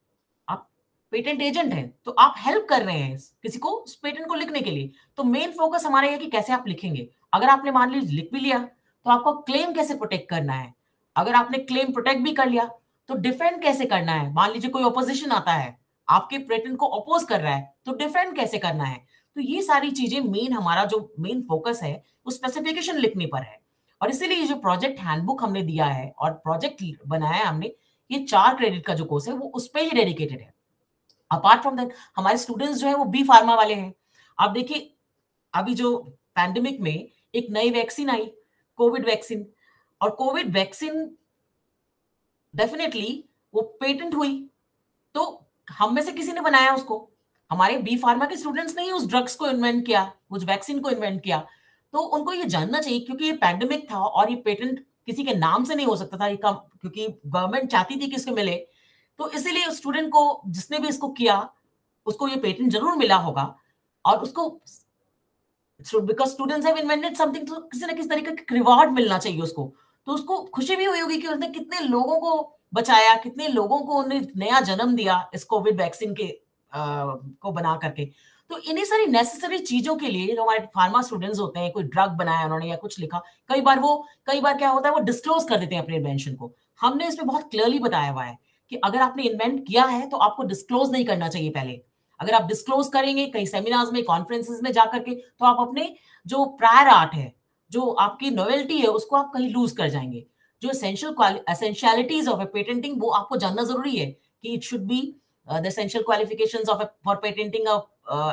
Speaker 2: आप पेटेंट एजेंट हैं, तो आप हेल्प कर रहे हैं किसी को उस पेटेंट को लिखने के लिए। तो मेन फोकस हमारा है कि कैसे आप लिखेंगे। अगर आपने मान लीजिए लिख भी लिया तो आपको क्लेम कैसे प्रोटेक्ट करना है। अगर आपने क्लेम प्रोटेक्ट भी कर लिया तो डिफेंड कैसे करना है। मान लीजिए कोई ऑपोजिशन आता है, आपके पेटेंट को अपोज कर रहा है, तो डिफेंड कैसे करना है। तो ये सारी चीजें हमारा जो मेन फोकस है वो स्पेसिफिकेशन लिखने पर है। और इसीलिए ये जो प्रोजेक्ट हैंडबुक हमने दिया है और प्रोजेक्ट बनाया है हमने, ये 4 क्रेडिट का जो कोर्स है वो उस पर ही डेडिकेटेड है। अपार्ट फ्रॉम दैट हमारे स्टूडेंट्स जो है वो बी फार्मा वाले हैं। आप देखिए, अभी जो पैंडेमिक में एक नई वैक्सीन आई, कोविड वैक्सीन, और कोविड वैक्सीन डेफिनेटली वो पेटेंट हुई, तो हम में से किसी ने बनाया उसको। हमारे बी फार्मा के स्टूडेंट्स ने ही उस ड्रग्स को इन्वेंट किया, उस वैक्सीन को इन्वेंट किया। तो उनको ये जानना चाहिए, क्योंकि ये पैंडेमिक था और ये पेटेंट किसी के नाम से नहीं हो सकता था, क्योंकि गवर्नमेंट चाहती थी कि इसको मिले। तो इसीलिए स्टूडेंट को, जिसने भी इसको किया, उसको ये पेटेंट जरूर मिला होगा। और उसको because students have invented something, तो किसी ना किसी तरीके का रिवॉर्ड मिलना चाहिए उसको। तो उसको खुशी भी हुई होगी कि उसने कितने लोगों को बचाया, कितने लोगों को उन्हें नया जन्म दिया इस कोविड वैक्सीन के को बना करके। तो इन्हीं सारी नेसेसरी चीजों के लिए जो हमारे फार्मा स्टूडेंट्स होते हैं, कोई ड्रग बनाया उन्होंने या कुछ लिखा, कई बार क्या होता है वो डिस्क्लोज कर देते हैं अपने इन्वेंशन को। हमने इसमें बहुत क्लियरली बताया हुआ है कि अगर आपने इन्वेंट किया है तो आपको डिस्क्लोज नहीं करना चाहिए पहले। अगर आप डिस्क्लोज करेंगे कई सेमिनार्स में, कॉन्फ्रेंसेस में जाकर के, तो आप अपने जो प्रायर आर्ट है, जो आपकी नोवेल्टी है, उसको आप कहीं लूज कर जाएंगे। जो एसेंशियलिटीज ऑफ ए पेटेंटिंग वो आपको जानना जरूरी है कि it should be the essential qualifications of for patenting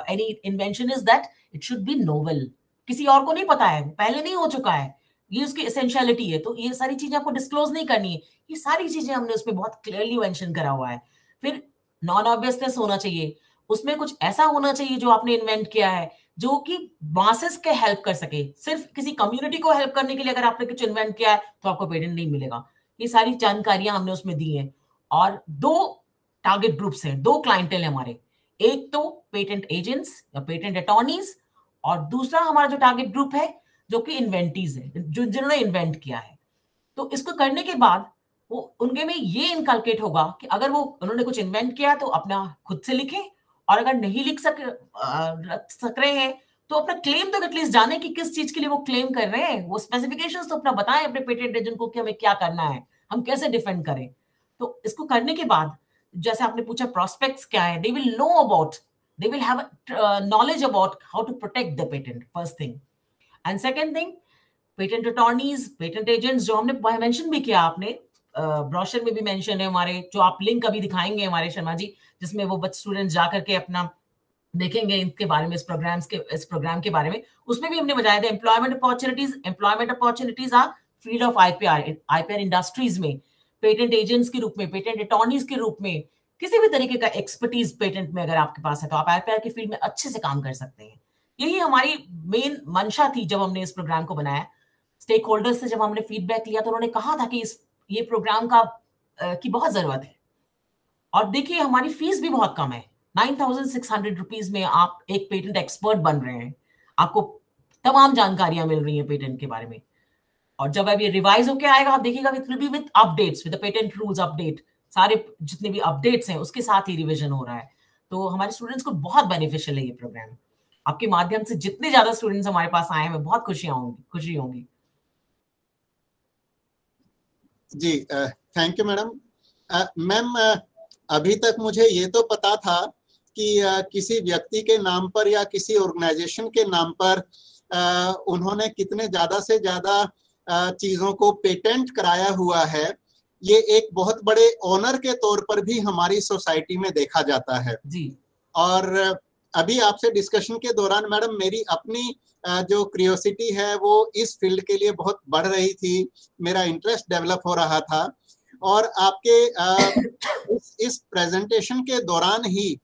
Speaker 2: any invention is that it should be novel। किसी और को नहीं पता है, पहले नहीं हो चुका है, ये उसकी एसेंशियलिटी है। तो ये सारी चीजें आपको डिस्क्लोज नहीं करनी है। ये सारी चीजें हमने उसमें बहुत क्लियरली मेंशन करा हुआ है। फिर नॉन ऑब्वियसनेस होना चाहिए, उसमें कुछ ऐसा होना चाहिए जो आपने इन्वेंट किया है जो कि मासेस के हेल्प कर सके। सिर्फ किसी कम्युनिटी को हेल्प करने के लिए अगर आपने कुछ इन्वेंट किया है तो आपको पेटेंट नहीं मिलेगा। ये सारी जानकारियां हमने उसमें दी हैं। और दो टारगेट ग्रुप्स हैं, दो क्लाइंटेल है हमारे, एक तो पेटेंट एजेंट्स या पेटेंट अटॉर्नीज, और दूसरा हमारा जो टारगेट ग्रुप है जो कि इन्वेंटीज है, जिन्होंने इन्वेंट किया है। तो इसको करने के बाद वो उनके में ये इनकलकेट होगा कि अगर वो उन्होंने कुछ इन्वेंट किया तो अपना खुद से लिखें, और अगर नहीं लिख सक रहे हैं तो अपना क्लेम तो एटलीस्ट जाने कि किस चीज के लिए वो क्लेम कर रहे हैं। वो स्पेसिफिकेशंस तो अपना बताएं अपने पेटेंट एजेंट को कि हमें क्या करना है, हम कैसे डिफेंड करें। तो इसको करने के बाद, जैसे आपने पूछा प्रोस्पेक्ट्स क्या है, they will know about, they will have knowledge about how to protect the patent, first thing. And second thing, patent attorneys, patent agents जो हमने मेंशन भी किया, आपने ब्रोशर में भी मेंशन है हमारे, जो आप लिंक अभी दिखाएंगे हमारे शर्मा जी, जिसमें वो बच्चे स्टूडेंट्स जा करके अपना देखेंगे इनके बारे में, इस प्रोग्राम के बारे में। उसमें भी हमने बताया था employment opportunities are field of IPR industries में पेटेंट एजेंट्स के रूप में, पेटेंट अटॉर्नीज के रूप में, किसी भी तरीके का एक्सपर्टीज पेटेंट में अगर आपके पास है तो आप आईपीआर की फील्ड में अच्छे से काम कर सकते हैं। यही हमारी मेन मंशा थी जब हमने इस प्रोग्राम को बनाया। स्टेक होल्डर्स से जब हमने फीडबैक लिया तो उन्होंने कहा था कि ये प्रोग्राम की बहुत जरूरत है। और देखिए हमारी फीस भी बहुत कम है, 9,600 रुपीज में आप एक पेटेंट एक्सपर्ट बन रहे हैं, आपको तमाम जानकारियां मिल रही हैं पेटेंट के बारे में। और जब अब ये रिवाइज होके आएगा आप देखिएगा with updates, with patent rules update, सारे जितने भी अपडेट्स हैं उसके साथ ही रिवीजन हो रहा है। तो हमारे स्टूडेंट्स को बहुत बेनिफिशियल है ये प्रोग्राम। आपके माध्यम से जितने ज्यादा स्टूडेंट्स हमारे पास आए हैं बहुत खुशी होंगी।
Speaker 1: जी थैंक यू मैडम। मैम अभी तक मुझे ये तो पता था कि किसी व्यक्ति के नाम पर या किसी ऑर्गेनाइजेशन के नाम पर उन्होंने कितने ज्यादा से ज्यादा चीजों को पेटेंट कराया हुआ है, ये एक बहुत बड़े ऑनर के तौर पर भी हमारी सोसाइटी में देखा जाता है
Speaker 2: जी।
Speaker 1: और अभी आपसे डिस्कशन के दौरान मैडम मेरी अपनी जो क्यूरियोसिटी है वो इस फील्ड के लिए बहुत बढ़ रही थी, मेरा इंटरेस्ट डेवलप हो रहा था। और आपके इस प्रेजेंटेशन के दौरान ही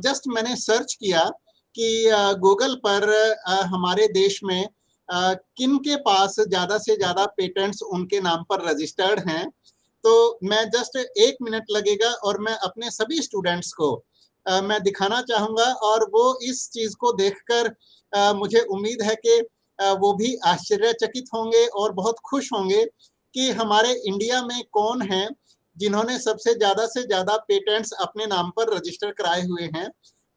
Speaker 1: जस्ट मैंने सर्च किया कि गूगल पर हमारे देश में किन के पास ज्यादा से ज्यादा पेटेंट्स उनके नाम पर रजिस्टर्ड हैं। तो मैं जस्ट 1 मिनट लगेगा और मैं अपने सभी स्टूडेंट्स को मैं दिखाना चाहूंगा और वो इस चीज को देखकर मुझे उम्मीद है कि वो भी आश्चर्यचकित होंगे और बहुत खुश होंगे कि हमारे इंडिया में कौन है जिन्होंने सबसे से ज्यादा पेटेंट्स अपने नाम पर रजिस्टर कराए हुए हैं।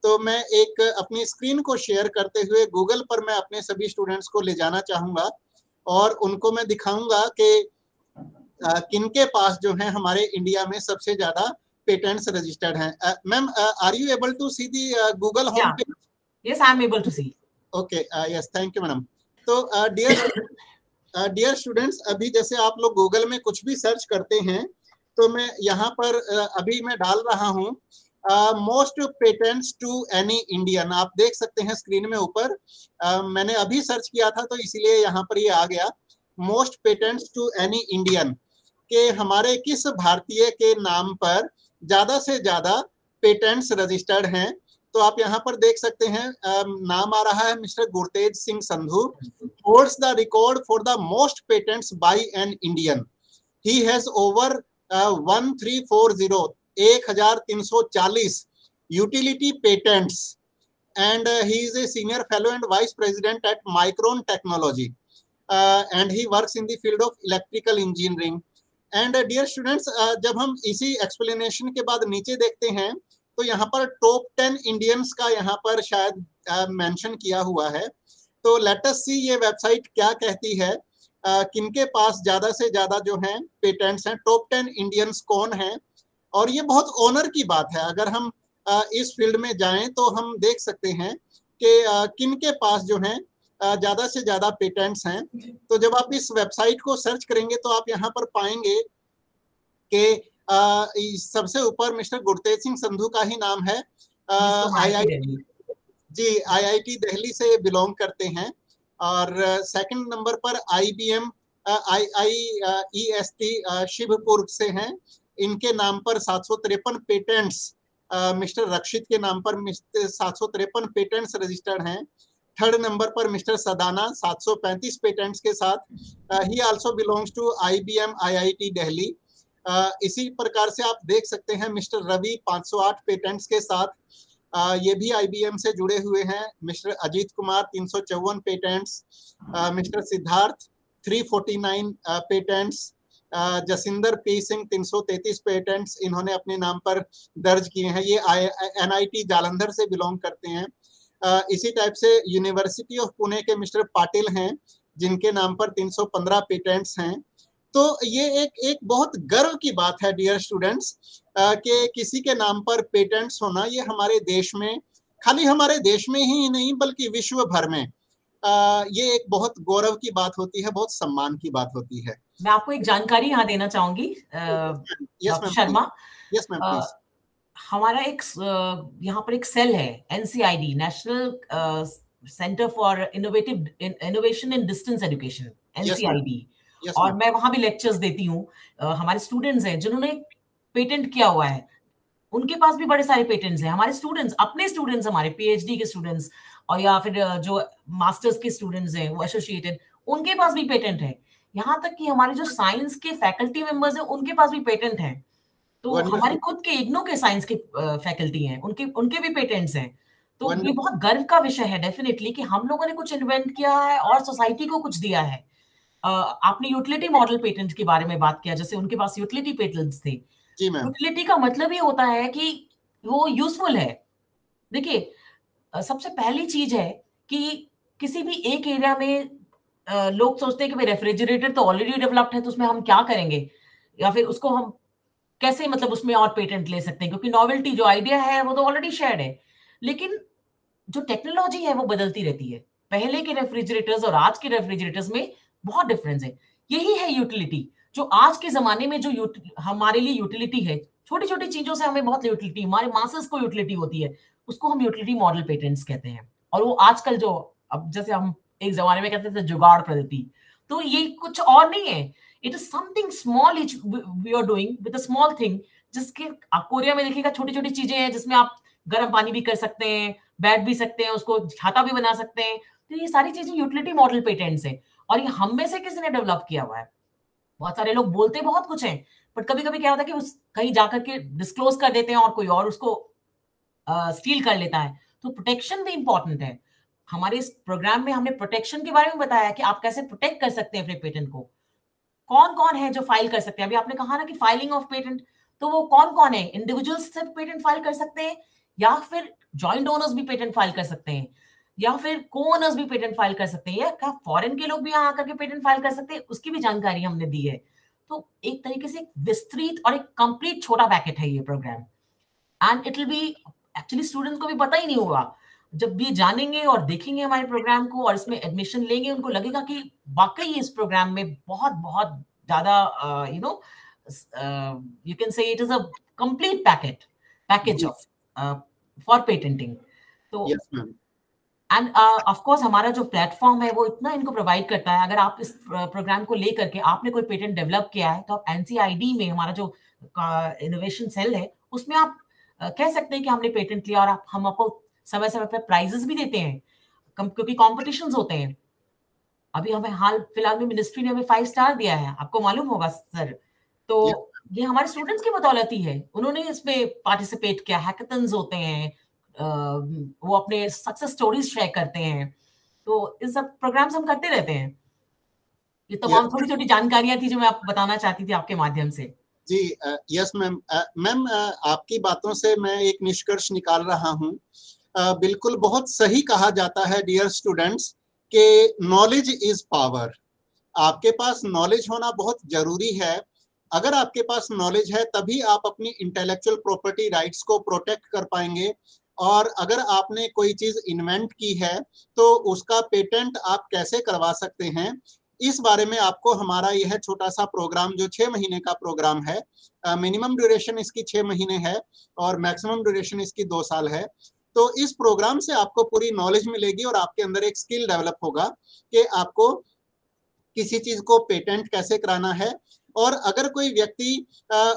Speaker 1: तो मैं एक अपनी स्क्रीन को शेयर करते हुए गूगल पर मैं अपने सभी स्टूडेंट्स को ले जाना चाहूंगा और उनको मैं दिखाऊंगा कि किनके पास जो है हमारे इंडिया में सबसे ज्यादा पेटेंट्स रजिस्टर्ड हैं। Ma'am are you able to see the Google home page?
Speaker 2: Yes I am able to see.
Speaker 1: Okay yes thank you madam. तो डियर स्टूडेंट्स, अभी जैसे आप लोग गूगल में कुछ भी सर्च करते हैं तो मैं यहाँ पर अभी मैं डाल रहा हूँ most patents to any Indian. आप देख सकते हैं स्क्रीन में ऊपर, मैंने अभी सर्च किया था तो इसीलिए यहाँ पर ये आ गया, most patents to any Indian, के हमारे किस भारतीय के नाम पर ज्यादा से ज्यादा पेटेंट्स रजिस्टर्ड हैं। तो आप यहाँ पर देख सकते हैं नाम आ रहा है mister Gurtej Singh Sandhu, holds the record for the most patents by an Indian. He has over 1340 utility patents and he is a senior fellow and vice president at Micron Technology and he works in the field of electrical engineering. And dear students, जब हम इसी explanation के बाद नीचे देखते हैं तो यहाँ पर टॉप 10 इंडियंस का यहाँ पर शायद मेंशन किया हुआ है। तो लेट अस सी ये वेबसाइट क्या कहती है, किनके पास ज्यादा से ज्यादा जो है पेटेंट्स हैं, टॉप 10 इंडियंस कौन हैं। और ये बहुत ऑनर की बात है, अगर हम इस फील्ड में जाएं तो हम देख सकते हैं कि किनके पास जो है ज्यादा से ज्यादा पेटेंट्स हैं। तो जब आप इस वेबसाइट को सर्च करेंगे तो आप यहाँ पर पाएंगे कि सबसे ऊपर मिस्टर गुरतेज सिंह संधू का ही नाम है। आईआईटी दिल्ली से बिलोंग करते हैं। और सेकंड नंबर पर IBM IIEST शिवपुर से हैं, इनके नाम पर 753 पेटेंट्स, मिस्टर रक्षित के नाम पर 753 पेटेंट्स रजिस्टर्ड हैं। थर्ड नंबर पर मिस्टर सदाना 735 पेटेंट्स के साथ, he also belongs to IBM IIT Delhi. इसी प्रकार से आप देख सकते हैं मिस्टर रवि 508 पेटेंट्स के साथ, ये भी IBM से जुड़े हुए हैं। Mister Ajit Kumar 354 patents, mister Siddharth 349 patents, Jasinder P Singh 333 patents इन्होंने अपने नाम पर दर्ज किए हैं, ये NIT जालंधर से बिलोंग करते हैं। इसी टाइप से यूनिवर्सिटी ऑफ पुणे के मिस्टर पाटिल हैं, जिनके नाम पर 315 पेटेंट्स हैं। तो ये एक बहुत गर्व की बात है डियर स्टूडेंट्स, कि किसी के नाम पर पेटेंट्स होना, ये हमारे देश में, खाली हमारे देश में ही नहीं बल्कि विश्व भर में ये एक बहुत गौरव की बात होती है, बहुत सम्मान की बात होती है।
Speaker 2: मैं आपको एक जानकारी यहाँ देना चाहूंगी doctor Sharma.
Speaker 1: Yes ma'am please.
Speaker 2: हमारा एक यहाँ पर एक सेल है NCID, national centre for innovation in distance education, NCID। और मैं वहां भी लेक्चर्स देती हूँ। हमारे स्टूडेंट्स हैं जिन्होंने पेटेंट किया हुआ है, उनके पास भी बड़े सारे पेटेंट्स हैं। हमारे स्टूडेंट्स, अपने स्टूडेंट्स, हमारे PhD के स्टूडेंट्स और या फिर जो मास्टर्स के स्टूडेंट्स हैं वो एसोसिएटेड, उनके पास भी पेटेंट है। यहाँ तक कि हमारे जो साइंस के फैकल्टी मेंबर्स हैं उनके पास भी पेटेंट है। तो हमारे खुद के इग्नू के साइंस के फैकल्टी हैं, उनके भी पेटेंट्स हैं। तो ये बहुत गर्व का विषय है डेफिनेटली कि हम लोगों ने कुछ इन्वेंट किया है और सोसाइटी को कुछ दिया है। आपने यूटिलिटी मॉडल पेटेंट के बारे में बात किया, जैसे उनके पास यूटिलिटी पेटेंट्स थे। यूटिलिटी का मतलब ये होता है कि वो यूजफुल है। देखिए, सबसे पहली चीज है कि किसी भी एक एरिया में लोग सोचते हैं कि भाई रेफ्रिजरेटर तो ऑलरेडी डेवलप्ड है तो उसमें हम क्या करेंगे, या फिर उसको हम कैसे मतलब उसमें और पेटेंट ले सकते हैं, क्योंकि नॉवेल्टी जो आइडिया है वो तो ऑलरेडी शेयर्ड है। लेकिन जो टेक्नोलॉजी है वो बदलती रहती है। पहले के रेफ्रिजरेटर्स और आज के रेफ्रिजरेटर्स में बहुत डिफरेंस है। यही है यूटिलिटी, जो आज के जमाने में जो हमारे लिए यूटिलिटी है। छोटी छोटी चीजों से हमें बहुत यूटिलिटी, हमारे मासेस को यूटिलिटी होती है, उसको हम यूटिलिटी मॉडल पेटेंट्स कहते हैं। और वो आजकल जो, अब जैसे हम एक जमाने में कहते थे जुगाड़ पद्धति, तो ये कुछ और नहीं है। It is something small we are doing with a small thing, जिसके आप कोरिया में देखिएगा छोटी छोटी चीजें हैं जिसमें आप गर्म पानी भी कर सकते हैं, बैठ भी सकते हैं, उसको छाता भी बना सकते हैं। तो ये सारी चीजें यूटिलिटी मॉडल पेटेंट्स हैं, और ये हम में से किसी ने डेवलप किया हुआ है। बहुत सारे लोग बोलते बहुत कुछ हैं, बट कभी कभी क्या होता है कि कहीं जाकर के डिस्क्लोज कर देते हैं और कोई और उसको स्टील कर लेता है। तो प्रोटेक्शन भी इंपॉर्टेंट है। हमारे इस प्रोग्राम में हमने प्रोटेक्शन के बारे में बताया कि आप कैसे प्रोटेक्ट कर सकते हैं अपने पेटेंट को। कौन कौन है जो फाइल कर सकते हैं? अभी आपने कहा ना कि फाइलिंग ऑफ पेटेंट, तो वो कौन कौन है? इंडिविजुअल्स सिर्फ पेटेंट फाइल कर सकते हैं, या फिर जॉइंट ओनर्स भी पेटेंट फाइल कर सकते हैं, या फिर को ओनर्स भी पेटेंट फाइल कर सकते हैं, या क्या फॉरेन के लोग भी यहाँ आकर के पेटेंट फाइल कर सकते हैं? उसकी भी जानकारी हमने दी है। तो एक तरीके से एक विस्तृत और एक कंप्लीट छोटा पैकेट है ये programme, and it will be actually students को भी पता ही नहीं होगा। जब भी जानेंगे और देखेंगे हमारे प्रोग्राम को और इसमें एडमिशन लेंगे, उनको लगेगा कि वाकई इस प्रोग्राम में बहुत बहुत ज्यादा you can say it is a complete package of for patenting. तो
Speaker 1: yes ma'am.
Speaker 2: End of course हमारा जो प्लेटफॉर्म है वो इतना इनको प्रोवाइड करता है। अगर आप इस प्रोग्राम को लेकर के आपने कोई पेटेंट डेवलप किया है, तो आप NCID में हमारा जो इनोवेशन सेल है उसमें आप कह सकते हैं कि हमने पेटेंट लिया, और हम आपको समय समय पर प्राइजेस भी देते हैं, क्योंकि कॉम्पिटिशन्स होते हैं। अभी हमें हाल फिलहाल में मिनिस्ट्री ने हमें 5 स्टार दिया है, आपको मालूम होगा सर। तो ये हमारे स्टूडेंट्स की बदौलत ही है, उन्होंने इसमें पार्टिसिपेट किया। हैकेथन्स होते हैं, वो अपने सक्सेस स्टोरीज शेयर करते हैं। तो इस सब प्रोग्राम्स हम करते रहते हैं। ये तमाम छोटी छोटी जानकारियां थी जो मैं आपको बताना चाहती थी आपके माध्यम से।
Speaker 1: जी यस मैम। मैम आपकी बातों से मैं एक निष्कर्ष निकाल रहा हूँ। बिल्कुल बहुत सही कहा जाता है डियर स्टूडेंट्स कि नॉलेज इज पावर। आपके पास नॉलेज होना बहुत जरूरी है। अगर आपके पास नॉलेज है तभी आप अपनी इंटेलेक्चुअल प्रॉपर्टी राइट्स को प्रोटेक्ट कर पाएंगे। और अगर आपने कोई चीज इन्वेंट की है तो उसका पेटेंट आप कैसे करवा सकते हैं, इस बारे में आपको हमारा यह छोटा सा प्रोग्राम जो 6 महीने का प्रोग्राम है, मिनिमम ड्यूरेशन इसकी 6 महीने है और मैक्सिमम ड्यूरेशन इसकी 2 साल है। तो इस प्रोग्राम से आपको पूरी नॉलेज मिलेगी और आपके अंदर एक स्किल डेवलप होगा कि आपको किसी चीज को पेटेंट कैसे कराना है। और अगर कोई व्यक्ति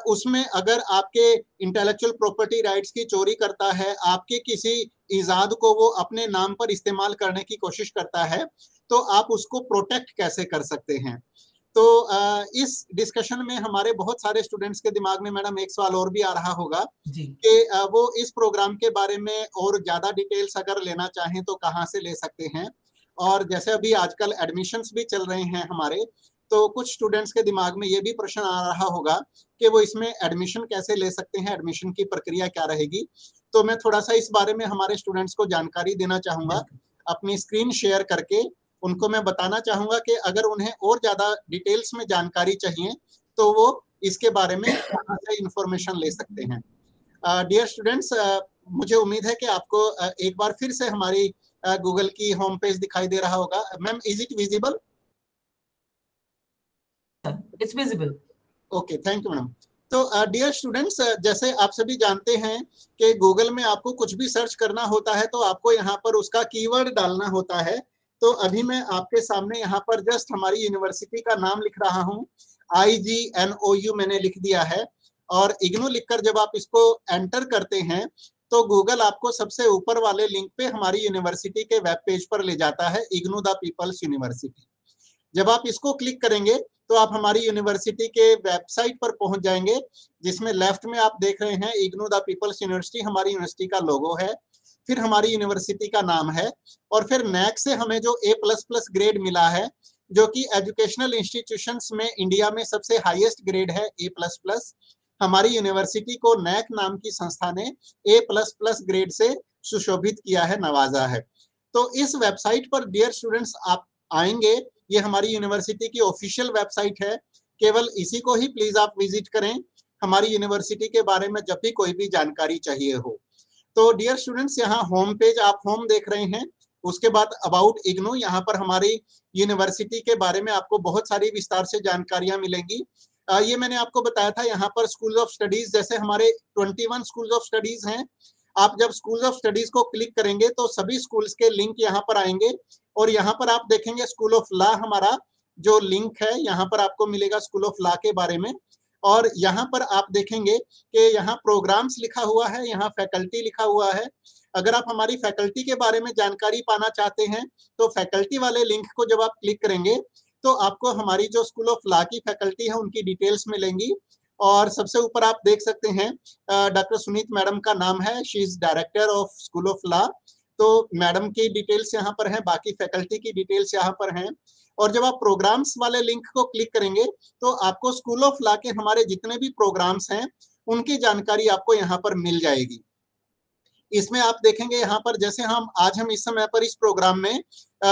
Speaker 1: उसमें अगर आपके इंटेलेक्चुअल प्रॉपर्टी राइट्स की चोरी करता है, आपके किसी इजाद को वो अपने नाम पर इस्तेमाल करने की कोशिश करता है, तो आप उसको प्रोटेक्ट कैसे कर सकते हैं। तो इस डिस्कशन में हमारे बहुत सारे स्टूडेंट्स के दिमाग में मैडम एक सवाल और भी आ रहा होगा कि वो इस प्रोग्राम के बारे में और ज्यादा डिटेल्स अगर लेना चाहें तो कहाँ से ले सकते हैं। और जैसे अभी आजकल एडमिशन्स भी चल रहे हैं हमारे, तो कुछ स्टूडेंट्स के दिमाग में ये भी प्रश्न आ रहा होगा कि वो इसमें एडमिशन कैसे ले सकते हैं, एडमिशन की प्रक्रिया क्या रहेगी। तो मैं थोड़ा सा इस बारे में हमारे स्टूडेंट्स को जानकारी देना चाहूंगा। अपनी स्क्रीन शेयर करके उनको मैं बताना चाहूंगा कि अगर उन्हें और ज्यादा डिटेल्स में जानकारी चाहिए तो वो इसके बारे में कहाँ से इंफॉर्मेशन ले सकते हैं। डियर स्टूडेंट्स, मुझे उम्मीद है कि आपको एक बार फिर से हमारी गूगल की होम पेज दिखाई दे रहा होगा। Ma'am, is it visible?
Speaker 2: It's visible.
Speaker 1: Okay, thank you madam. तो डियर स्टूडेंट्स, जैसे आप सभी जानते हैं कि गूगल में आपको कुछ भी सर्च करना होता है तो आपको यहाँ पर उसका कीवर्ड डालना होता है। तो अभी मैं आपके सामने यहाँ पर जस्ट हमारी यूनिवर्सिटी का नाम लिख रहा हूँ, IGNOU मैंने लिख दिया है। और इग्नू लिखकर जब आप इसको एंटर करते हैं तो गूगल आपको सबसे ऊपर वाले लिंक पे हमारी यूनिवर्सिटी के वेब पेज पर ले जाता है, इग्नू द पीपल्स यूनिवर्सिटी। जब आप इसको क्लिक करेंगे तो आप हमारी यूनिवर्सिटी के वेबसाइट पर पहुंच जाएंगे, जिसमें लेफ्ट में आप देख रहे हैं इग्नू द पीपल्स यूनिवर्सिटी, हमारी यूनिवर्सिटी का लोगो है, फिर हमारी यूनिवर्सिटी का नाम है, और फिर नैक से हमें जो A++ ग्रेड मिला है, जो कि एजुकेशनल इंस्टीट्यूशंस में इंडिया में सबसे हाईएस्ट ग्रेड है A++। हमारी यूनिवर्सिटी को नैक नाम की संस्था ने A++ ग्रेड से सुशोभित किया है, नवाजा है। तो इस वेबसाइट पर डियर स्टूडेंट्स आप आएंगे, ये हमारी यूनिवर्सिटी की ऑफिशियल वेबसाइट है, केवल इसी को ही प्लीज आप विजिट करें हमारी यूनिवर्सिटी के बारे में जब भी कोई भी जानकारी चाहिए हो। तो डियर स्टूडेंट्स, यहाँ होम पेज आप होम देख रहे हैं, उसके बाद अबाउट इग्नू, यहाँ पर हमारी यूनिवर्सिटी के बारे में आपको बहुत सारी विस्तार से जानकारियां मिलेंगी। ये मैंने आपको बताया था, यहाँ पर स्कूल ऑफ स्टडीज, जैसे हमारे 21 स्कूल ऑफ स्टडीज हैं। आप जब स्कूल ऑफ स्टडीज को क्लिक करेंगे तो सभी स्कूल्स के लिंक यहाँ पर आएंगे, और यहाँ पर आप देखेंगे स्कूल ऑफ लॉ हमारा जो लिंक है, यहाँ पर आपको मिलेगा स्कूल ऑफ लॉ के बारे में। और यहाँ पर आप देखेंगे कि यहाँ प्रोग्राम्स लिखा हुआ है, यहाँ फैकल्टी लिखा हुआ है। अगर आप हमारी फैकल्टी के बारे में जानकारी पाना चाहते हैं तो फैकल्टी वाले लिंक को जब आप क्लिक करेंगे तो आपको हमारी जो स्कूल ऑफ लॉ की फैकल्टी है उनकी डिटेल्स मिलेंगी। और सबसे ऊपर आप देख सकते हैं डॉक्टर सुनीत मैडम का नाम है, she is director of school of law. तो मैडम की डिटेल्स यहाँ पर हैं, बाकी फैकल्टी की डिटेल्स यहाँ पर हैं। और जब आप प्रोग्राम्स वाले लिंक को क्लिक करेंगे तो आपको स्कूल ऑफ लॉ के हमारे जितने भी प्रोग्राम्स हैं उनकी जानकारी आपको यहाँ पर मिल जाएगी। इसमें आप देखेंगे यहाँ पर, जैसे हम इस समय पर इस प्रोग्राम में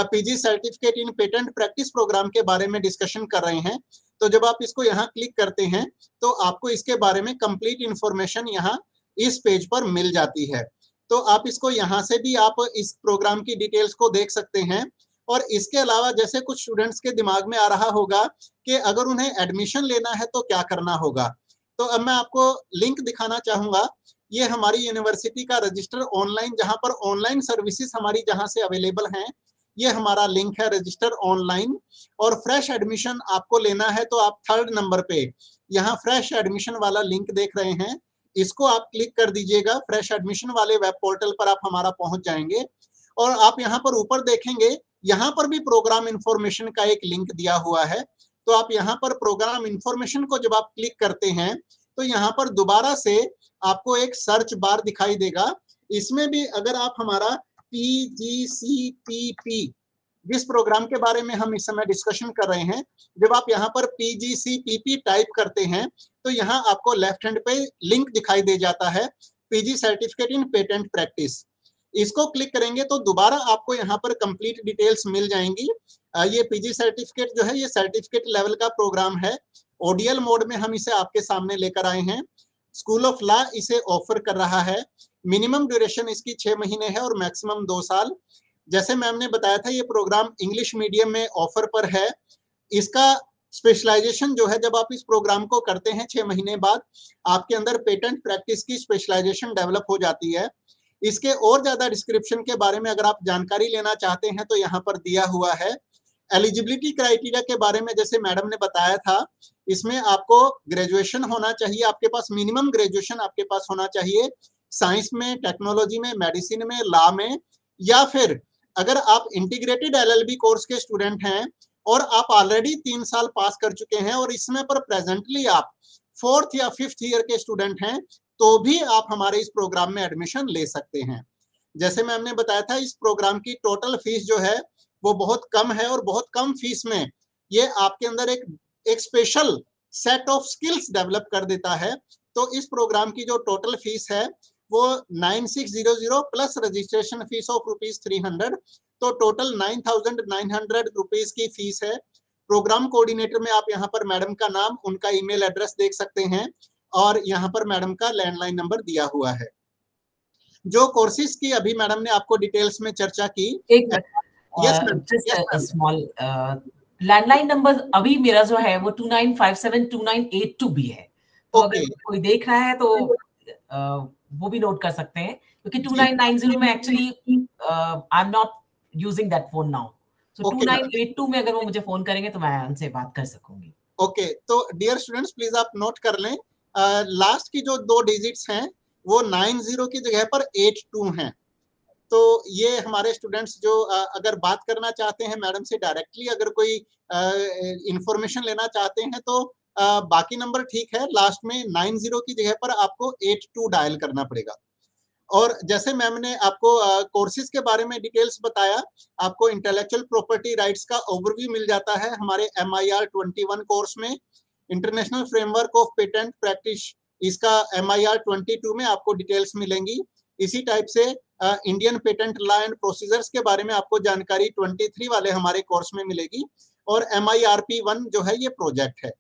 Speaker 1: PG certificate in patent practice programme के बारे में डिस्कशन कर रहे हैं। तो जब आप इसको यहाँ क्लिक करते हैं तो आपको इसके बारे में कंप्लीट इंफॉर्मेशन यहाँ इस पेज पर मिल जाती है। तो आप इसको यहाँ से भी आप इस प्रोग्राम की डिटेल्स को देख सकते हैं। और इसके अलावा जैसे कुछ स्टूडेंट्स के दिमाग में आ रहा होगा कि अगर उन्हें एडमिशन लेना है तो क्या करना होगा, तो अब मैं आपको लिंक दिखाना चाहूंगा। ये हमारी यूनिवर्सिटी का रजिस्टर ऑनलाइन, जहां पर ऑनलाइन सर्विसेज हमारी जहां से अवेलेबल हैं, ये हमारा लिंक है रजिस्टर ऑनलाइन। और फ्रेश एडमिशन आपको लेना है तो आप 3rd नंबर पे यहाँ फ्रेश एडमिशन वाला लिंक देख रहे हैं, इसको आप क्लिक कर दीजिएगा। फ्रेश एडमिशन वाले वेब पोर्टल पर आप हमारा पहुंच जाएंगे और आप यहाँ पर ऊपर देखेंगे, यहाँ पर भी प्रोग्राम इंफॉर्मेशन का एक लिंक दिया हुआ है। तो आप यहाँ पर प्रोग्राम इंफॉर्मेशन को जब आप क्लिक करते हैं तो यहाँ पर दोबारा से आपको एक सर्च बार दिखाई देगा। इसमें भी अगर आप हमारा PGCPP जिस प्रोग्राम के बारे में हम इस समय डिस्कशन कर रहे हैं, जब आप यहाँ पर PGCPP टाइप करते हैं तो यहाँ आपको लेफ्ट हैंड पे लिंक दिखाई दे जाता है, PG certificate in patent practice. इसको क्लिक करेंगे तो दोबारा आपको यहाँ पर कंप्लीट डिटेल्स मिल जाएंगी। ये PG सर्टिफिकेट जो है ये सर्टिफिकेट लेवल का प्रोग्राम है। ODL मोड में हम इसे आपके सामने लेकर आए हैं। स्कूल ऑफ लॉ इसे ऑफर कर रहा है। मिनिमम ड्यूरेशन इसकी 6 महीने है और मैक्सिमम 2 साल। जैसे मैम ने बताया था, ये प्रोग्राम इंग्लिश मीडियम में ऑफर पर है। इसका स्पेशलाइजेशन जो है, जब आप इस प्रोग्राम को करते हैं 6 महीने बाद आपके अंदर पेटेंट प्रैक्टिस की स्पेशलाइजेशन डेवलप हो जाती है। इसके और ज्यादा डिस्क्रिप्शन के बारे में अगर आप जानकारी लेना चाहते हैं तो यहाँ पर दिया हुआ है। एलिजिबिलिटी क्राइटेरिया के बारे में जैसे मैडम ने बताया था, इसमें आपको ग्रेजुएशन होना चाहिए, आपके पास मिनिमम ग्रेजुएशन आपके पास होना चाहिए साइंस में, टेक्नोलॉजी में, मेडिसिन में, लॉ में, या फिर अगर आप इंटीग्रेटेड LLB कोर्स के स्टूडेंट हैं और आप ऑलरेडी 3 साल पास कर चुके हैं और इसमें पर प्रेजेंटली आप 4th या 5th ईयर के स्टूडेंट हैं, तो भी आप हमारे इस प्रोग्राम में एडमिशन ले सकते हैं। जैसे मैम ने बताया था, इस प्रोग्राम की टोटल फीस जो है वो बहुत कम है और बहुत कम फीस में ये आपके अंदर एक special set of skills develop कर देता है। तो इस प्रोग्राम की जो टोटल फीस है वो 9600 प्लस रजिस्ट्रेशन फीस ऑफ ₹300, तो टोटल 9900 रुपीज की फीस है। प्रोग्राम कोऑर्डिनेटर में आप यहाँ पर मैडम का नाम, उनका ईमेल एड्रेस देख सकते हैं और यहाँ पर मैडम का लैंडलाइन नंबर दिया हुआ है। जो कोर्सेज की अभी मैडम ने आपको डिटेल्स में चर्चा की,
Speaker 2: स्मॉल लैंडलाइन नंबर अभी मेरा जो है वो 29572982 भी है, तो अगर कोई देख रहा है तो वो भी नोट कर सकते हैं, क्योंकि 2990 में actually I am not using that phone now, so 2982 में अगर वो मुझे फोन करेंगे तो मैं उनसे बात कर सकूंगी।
Speaker 1: ओके, तो डियर स्टूडेंट्स प्लीज आप नोट कर लें, लास्ट की जो 2 डिजिट्स हैं वो 90 की जगह पर 82 हैं। तो ये हमारे स्टूडेंट्स जो अगर बात करना चाहते हैं मैडम से डायरेक्टली, अगर कोई इंफॉर्मेशन लेना चाहते हैं तो बाकी नंबर ठीक है, लास्ट में 90 की जगह पर आपको 82 डायल करना पड़ेगा। और जैसे मैम ने आपको कोर्सेज के बारे में डिटेल्स बताया, आपको इंटेलेक्चुअल प्रॉपर्टी राइट्स का ओवरव्यू मिल जाता है हमारे MIR 21 कोर्स में। International framework of patent practice, इसका MIR 22 में आपको डिटेल्स मिलेंगी। इसी टाइप से Indian patent law and procedures के बारे में आपको जानकारी 23 वाले हमारे कोर्स में मिलेगी। और MIRP 1 जो है ये प्रोजेक्ट है।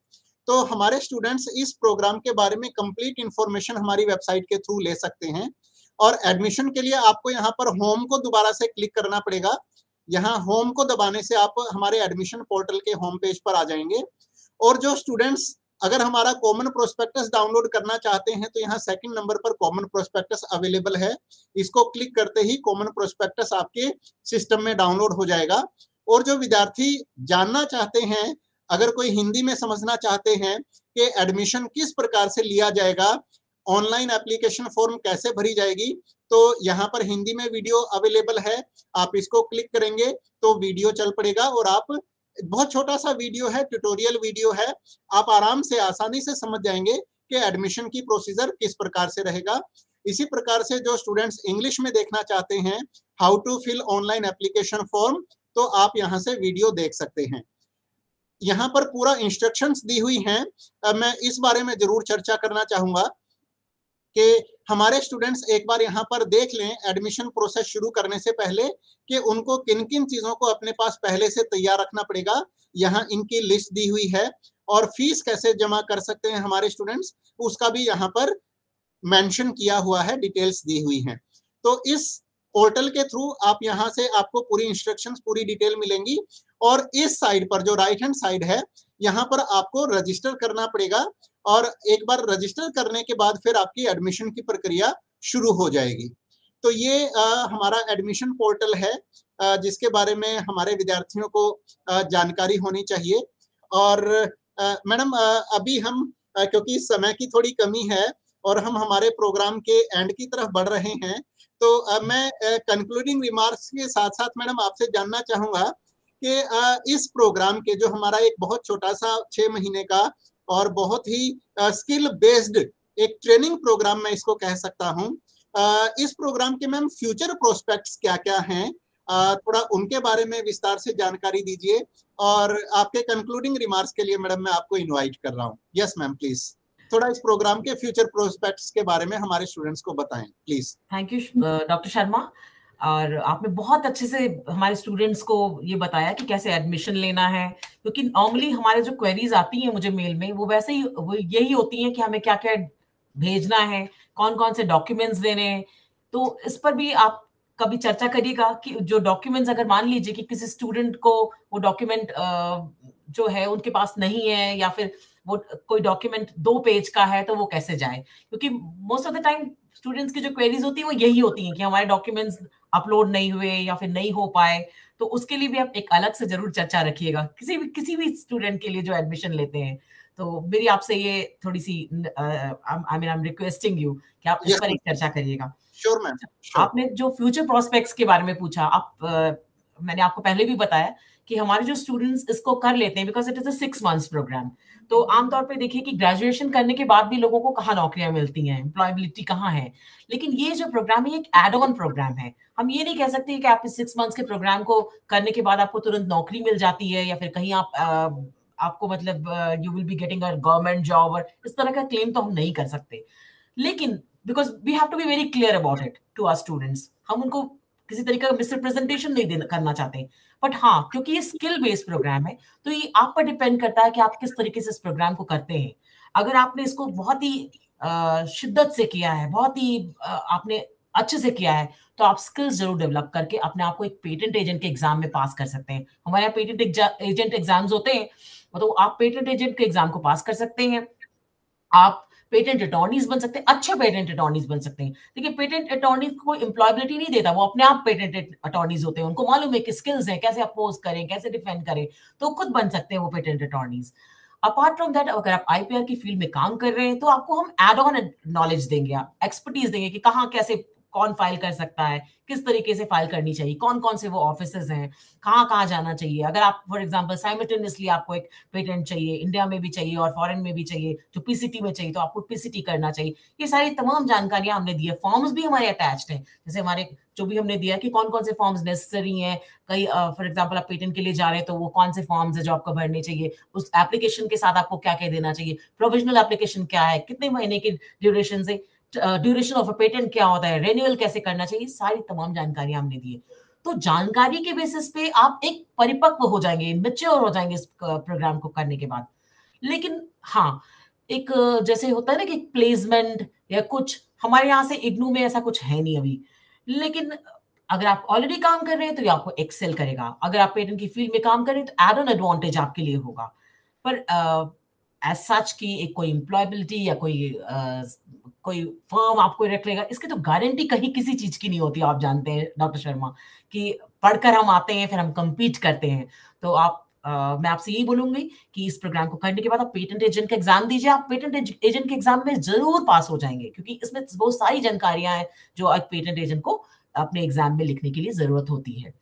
Speaker 1: तो हमारे स्टूडेंट्स इस प्रोग्राम के बारे में कंप्लीट इंफॉर्मेशन हमारी वेबसाइट के थ्रू ले सकते हैं। और एडमिशन के लिए आपको यहाँ पर होम को दोबारा से क्लिक करना पड़ेगा। यहाँ होम को दबाने से आप हमारे एडमिशन पोर्टल के होम पेज पर आ जाएंगे। और जो स्टूडेंट्स अगर हमारा कॉमन प्रोस्पेक्टस डाउनलोड करना चाहते हैं तो यहाँ सेकंड नंबर पर कॉमन प्रोस्पेक्टस अवेलेबल है। इसको क्लिक करते ही कॉमन प्रोस्पेक्टस आपके सिस्टम में डाउनलोड हो जाएगा। और जो विद्यार्थी जानना चाहते हैं, अगर कोई हिंदी में समझना चाहते हैं कि एडमिशन किस प्रकार से लिया जाएगा, ऑनलाइन एप्लीकेशन फॉर्म कैसे भरी जाएगी, तो यहाँ पर हिंदी में वीडियो अवेलेबल है। आप इसको क्लिक करेंगे तो वीडियो चल पड़ेगा और आप, बहुत छोटा सा वीडियो है, ट्यूटोरियल वीडियो है, आप आराम से आसानी से समझ जाएंगे कि एडमिशन की प्रोसीजर किस प्रकार से रहेगा। इसी प्रकार से जो स्टूडेंट्स इंग्लिश में देखना चाहते हैं how to fill online application form, तो आप यहाँ से वीडियो देख सकते हैं। यहाँ पर पूरा इंस्ट्रक्शंस दी हुई हैं। मैं इस बारे में जरूर चर्चा करना चाहूंगा कि हमारे स्टूडेंट्स एक बार यहाँ पर देख लें एडमिशन प्रोसेस शुरू करने से पहले कि उनको किन किन चीजों को अपने पास पहले से तैयार रखना पड़ेगा। यहाँ इनकी लिस्ट दी हुई है और फीस कैसे जमा कर सकते हैं हमारे स्टूडेंट्स, उसका भी यहाँ पर मेंशन किया हुआ है, डिटेल्स दी हुई हैं। तो इस पोर्टल के थ्रू आप यहाँ से, आपको पूरी इंस्ट्रक्शंस, पूरी डिटेल मिलेंगी। और इस साइड पर जो राइट हैंड साइड है, यहाँ पर आपको रजिस्टर करना पड़ेगा और एक बार रजिस्टर करने के बाद फिर आपकी एडमिशन की प्रक्रिया शुरू हो जाएगी। तो ये हमारा एडमिशन पोर्टल है जिसके बारे में हमारे विद्यार्थियों को जानकारी होनी चाहिए। और मैडम अभी हम क्योंकि समय की थोड़ी कमी है और हम हमारे प्रोग्राम के एंड की तरफ बढ़ रहे हैं, तो मैं कंक्लूडिंग रिमार्क्स के साथ साथ मैडम आपसे जानना चाहूंगा कि इस प्रोग्राम के जो हमारा एक बहुत छोटा सा 6 महीने का और बहुत ही स्किल बेस्ड एक ट्रेनिंग प्रोग्राम मैं इसको कह सकता हूं, इस प्रोग्राम के मैम फ्यूचर प्रोस्पेक्ट्स क्या क्या हैं थोड़ा उनके बारे में विस्तार से जानकारी दीजिए, और आपके कंक्लूडिंग रिमार्क्स के लिए मैडम मैं आपको इनवाइट कर रहा हूँ। यस मैम, प्लीज थोड़ा इस प्रोग्राम के फ्यूचर प्रोस्पेक्ट्स के बारे में हमारे स्टूडेंट्स को बताएं please.
Speaker 2: Thank you doctor Sharma, और आपने बहुत अच्छे से हमारे स्टूडेंट्स को ये बताया कि कैसे एडमिशन लेना है, क्योंकि नॉर्मली हमारे जो क्वेरीज आती हैं मुझे मेल में वो वैसे ही वो यही होती हैं कि हमें क्या क्या भेजना है, कौन कौन से डॉक्यूमेंट्स देने हैं। तो इस पर भी आप कभी चर्चा करिएगा कि जो डॉक्यूमेंट्स, अगर मान लीजिए कि किसी स्टूडेंट को वो डॉक्यूमेंट जो है उनके पास नहीं है, या फिर वो कोई डॉक्यूमेंट 2 पेज का है, तो वो कैसे जाए, क्योंकि most of the time students की जो क्वेरीज होती है वो यही होती हैं कि हमारे डॉक्यूमेंट्स अपलोड नहीं हुए या फिर नहीं हो पाए। तो उसके लिए भी आप एक अलग से जरूर चर्चा रखिएगा किसी भी स्टूडेंट के लिए जो एडमिशन लेते हैं। तो मेरी आपसे ये थोड़ी सी आई एम रिक्वेस्टिंग यू कि आप इस पर एक चर्चा करिएगा।
Speaker 1: Sure ma'am.
Speaker 2: आपने जो फ्यूचर प्रोस्पेक्ट्स के बारे में पूछा, मैंने आपको पहले भी बताया कि हमारे जो स्टूडेंट्स इसको कर लेते हैं because it is a 6 months programme. तो आमतौर पे देखिए कि ग्रेजुएशन करने के बाद भी लोगों को कहाँ नौकरियां मिलती हैं, एम्प्लॉयबिलिटी कहाँ है। लेकिन ये जो प्रोग्राम है एक एड ऑन प्रोग्राम है। हम ये नहीं कह सकते कि आप इस 6 months के प्रोग्राम को करने के बाद आपको तुरंत नौकरी मिल जाती है, या फिर कहीं आपको मतलब you will be getting a government job, और इस तरह का क्लेम तो हम नहीं कर सकते। लेकिन because we have to be very clear about it to our students, हम उनको किसी तरीके का मिसरिप्रेजेंटेशन नहीं करना चाहते। बट हाँ, क्योंकि ये स्किल बेस्ड प्रोग्राम है तो ये आप पर डिपेंड करता है कि आप किस तरीके से इस प्रोग्राम को करते हैं। अगर आपने इसको बहुत ही शिद्दत से किया है, बहुत ही आपने अच्छे से किया है, तो आप स्किल्स जरूर डेवलप करके अपने आप को एक पेटेंट एजेंट के एग्जाम में पास कर सकते हैं। हमारे यहाँ पेटेंट एजेंट एग्जाम्स होते हैं, तो आप पेटेंट एजेंट के एग्जाम को पास कर सकते हैं। आप पेटेंट अटॉर्नीज बन सकते हैं, अच्छे पेटेंट अटॉर्नीज बन सकते हैं। देखिए, पेटेंट अटॉर्नीज को एम्प्लॉयबिलिटी नहीं देता, वो अपने आप पेटेंट अटॉर्नीज होते हैं, उनको मालूम है कि स्किल्स हैं, कैसे अपोज करें, कैसे डिफेंड करें, तो खुद बन सकते हैं वो patent attorneys. Apart from that, अगर आप आईपीआर की फील्ड में काम कर रहे हैं तो आपको हम एड ऑन नॉलेज देंगे, एक्सपर्टीज देंगे कि कहाँ कैसे कौन फाइल कर सकता है, किस तरीके से फाइल करनी चाहिए, कौन कौन से वो ऑफिसेज हैं, कहाँ कहाँ जाना चाहिए। अगर आप फॉर एग्जांपल साइमल्टेनियसली आपको एक पेटेंट चाहिए, इंडिया में भी चाहिए और फॉरेन में भी चाहिए, जो पीसीटी में चाहिए तो आपको पीसीटी करना चाहिए। ये सारी तमाम जानकारियां हमने दी है। फॉर्म्स भी हमारे अटैच्ड हैं, जैसे हमारे जो भी हमने दिया कि कौन कौन से फॉर्म्स नेसेसरी हैं। कई फॉर एग्जांपल आप पेटेंट के लिए जा रहे हैं तो वो कौन से फॉर्म्स है जो आपको भरने चाहिए, उस एप्लीकेशन के साथ आपको क्या क्या देना चाहिए, प्रोविजनल एप्लीकेशन क्या है, कितने महीने की ड्यूरेशन से ड्यूरेशन ऑफ अ पेटेंट क्या होता है, रेन्यूअल कैसे करना चाहिए, सारी तमाम जानकारी हमने दी है। तो जानकारी के बेसिस पे आप एक परिपक्व हो जाएंगे, मैच्योर हो जाएंगे इस प्रोग्राम को करने के बाद। लेकिन हाँ, एक जैसे होता है ना कि प्लेसमेंट या कुछ, हमारे यहाँ से इग्नू में ऐसा कुछ है नहीं अभी। लेकिन अगर आप ऑलरेडी काम कर रहे हैं तो ये आपको एक्सेल करेगा। अगर आप पेटेंट की फील्ड में काम कर रहे हैं तो एड ऑन एडवांटेज आपके लिए होगा। पर एज सच की एक कोई एम्प्लॉयबिलिटी या कोई फर्म आपको रख लेगा, इसकी तो गारंटी कहीं किसी चीज की नहीं होती। आप जानते हैं डॉक्टर शर्मा कि पढ़कर हम आते हैं, फिर हम compete करते हैं। तो आप मैं आपसे यही बोलूंगी कि इस प्रोग्राम को करने के बाद आप पेटेंट एजेंट का एग्जाम दीजिए। आप पेटेंट एजेंट के एग्जाम में जरूर पास हो जाएंगे, क्योंकि इसमें बहुत सारी जानकारियां हैं जो एक पेटेंट एजेंट को अपने एग्जाम में लिखने के लिए जरूरत होती है।